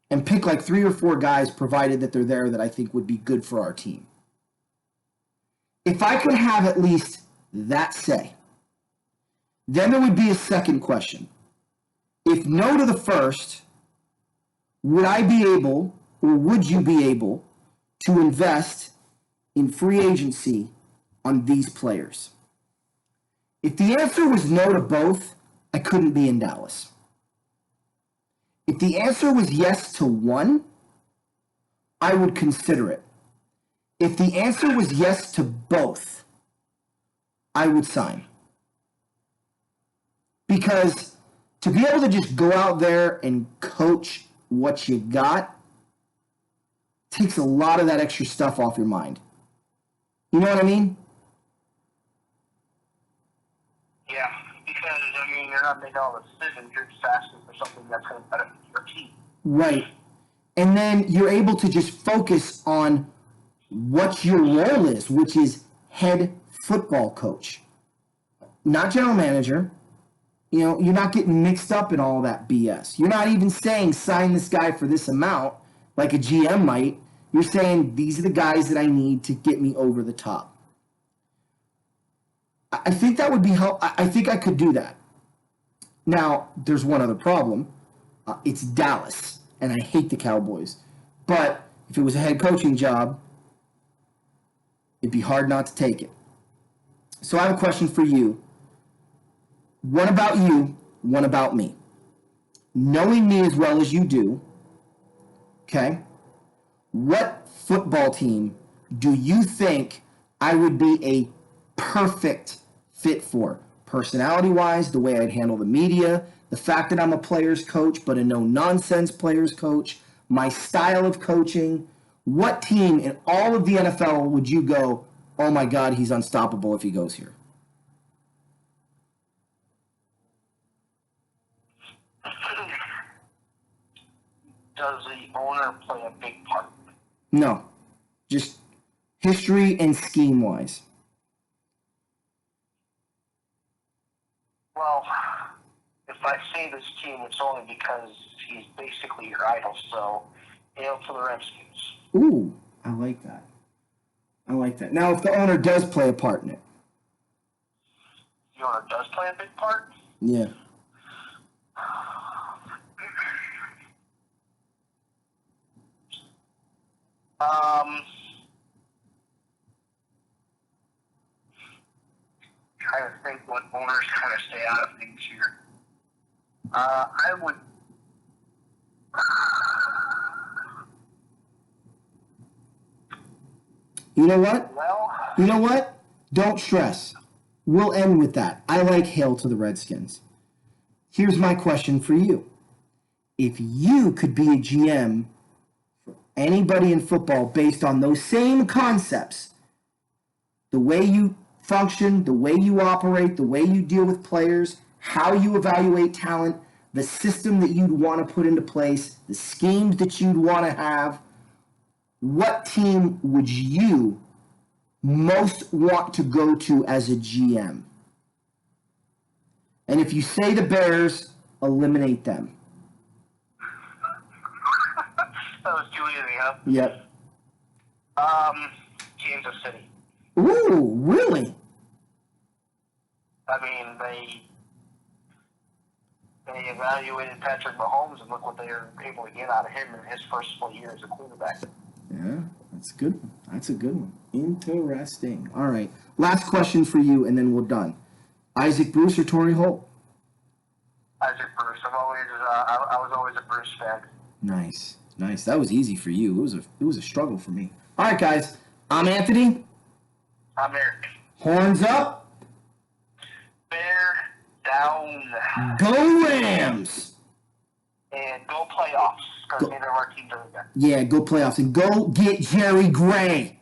A: And pick like 3 or 4 guys, provided that they're there, that I think would be good for our team. If I could have at least that say, then there would be a second question. If no to the first, would I be able, or would you be able, to invest in free agency on these players? If the answer was no to both, I couldn't be in Dallas. If the answer was yes to one, I would consider it. If the answer was yes to both, I would sign. Because to be able to just go out there and coach what you got takes a lot of that extra stuff off your mind. You know what I mean?
B: Yeah, because, you're not making all the decisions. You're just asking for something that's going to benefit your team.
A: Right. And then you're able to just focus on what your role is, which is head football coach, not general manager. You're not getting mixed up in all that BS. You're not even saying sign this guy for this amount. like a GM might. You're saying these are the guys that I need to get me over the top. I think that would be help. I think I could do that. Now, there's one other problem. It's Dallas, and I hate the Cowboys. But if it was a head coaching job, it'd be hard not to take it. So I have a question for you. What about you? What about me? Knowing me as well as you do, okay, what football team do you think I would be a perfect fit for? Personality-wise, the way I'd handle the media, the fact that I'm a player's coach, but a no-nonsense player's coach, my style of coaching. What team in all of the NFL would you go, oh my God, he's unstoppable if he goes here?
B: Does the owner play a big part?
A: No, just history and scheme-wise.
B: Well, if I say this team, it's only because he's basically your idol. So, hail to the Redskins.
A: Ooh, I like that. I like that. Now, if the owner does play a part in it.
B: The owner does play a big part?
A: Yeah.
B: Trying to think what owners kind of stay out of things here. I would.
A: You know what?
B: Well,
A: You know what? Don't stress. We'll end with that. I like hail to the Redskins. Here's my question for you. If you could be a GM for anybody in football based on those same concepts, the way you function, the way you operate, the way you deal with players, how you evaluate talent, the system that you'd want to put into place, the schemes that you'd want to have, what team would you most want to go to as a GM? And if you say the Bears, eliminate them.
B: that was too easy, huh?
A: Yep.
B: Kansas City.
A: Ooh, really?
B: I mean, they evaluated Patrick Mahomes, and look what they were able to get out of him in his first full year as a quarterback.
A: Yeah, that's a good one. That's a good one. Interesting. All right. Last question for you, and then we're done. Isaac Bruce or Torrey Holt?
B: Isaac Bruce. I was always a Bruce fan.
A: Nice. Nice. That was easy for you. It was a struggle for me. All right, guys. I'm Anthony.
B: I'm Eric.
A: Horns up.
B: Bear down.
A: Go Rams.
B: And go playoffs, because neither of our teams are there.
A: Yeah, go playoffs and go get Jerry Gray.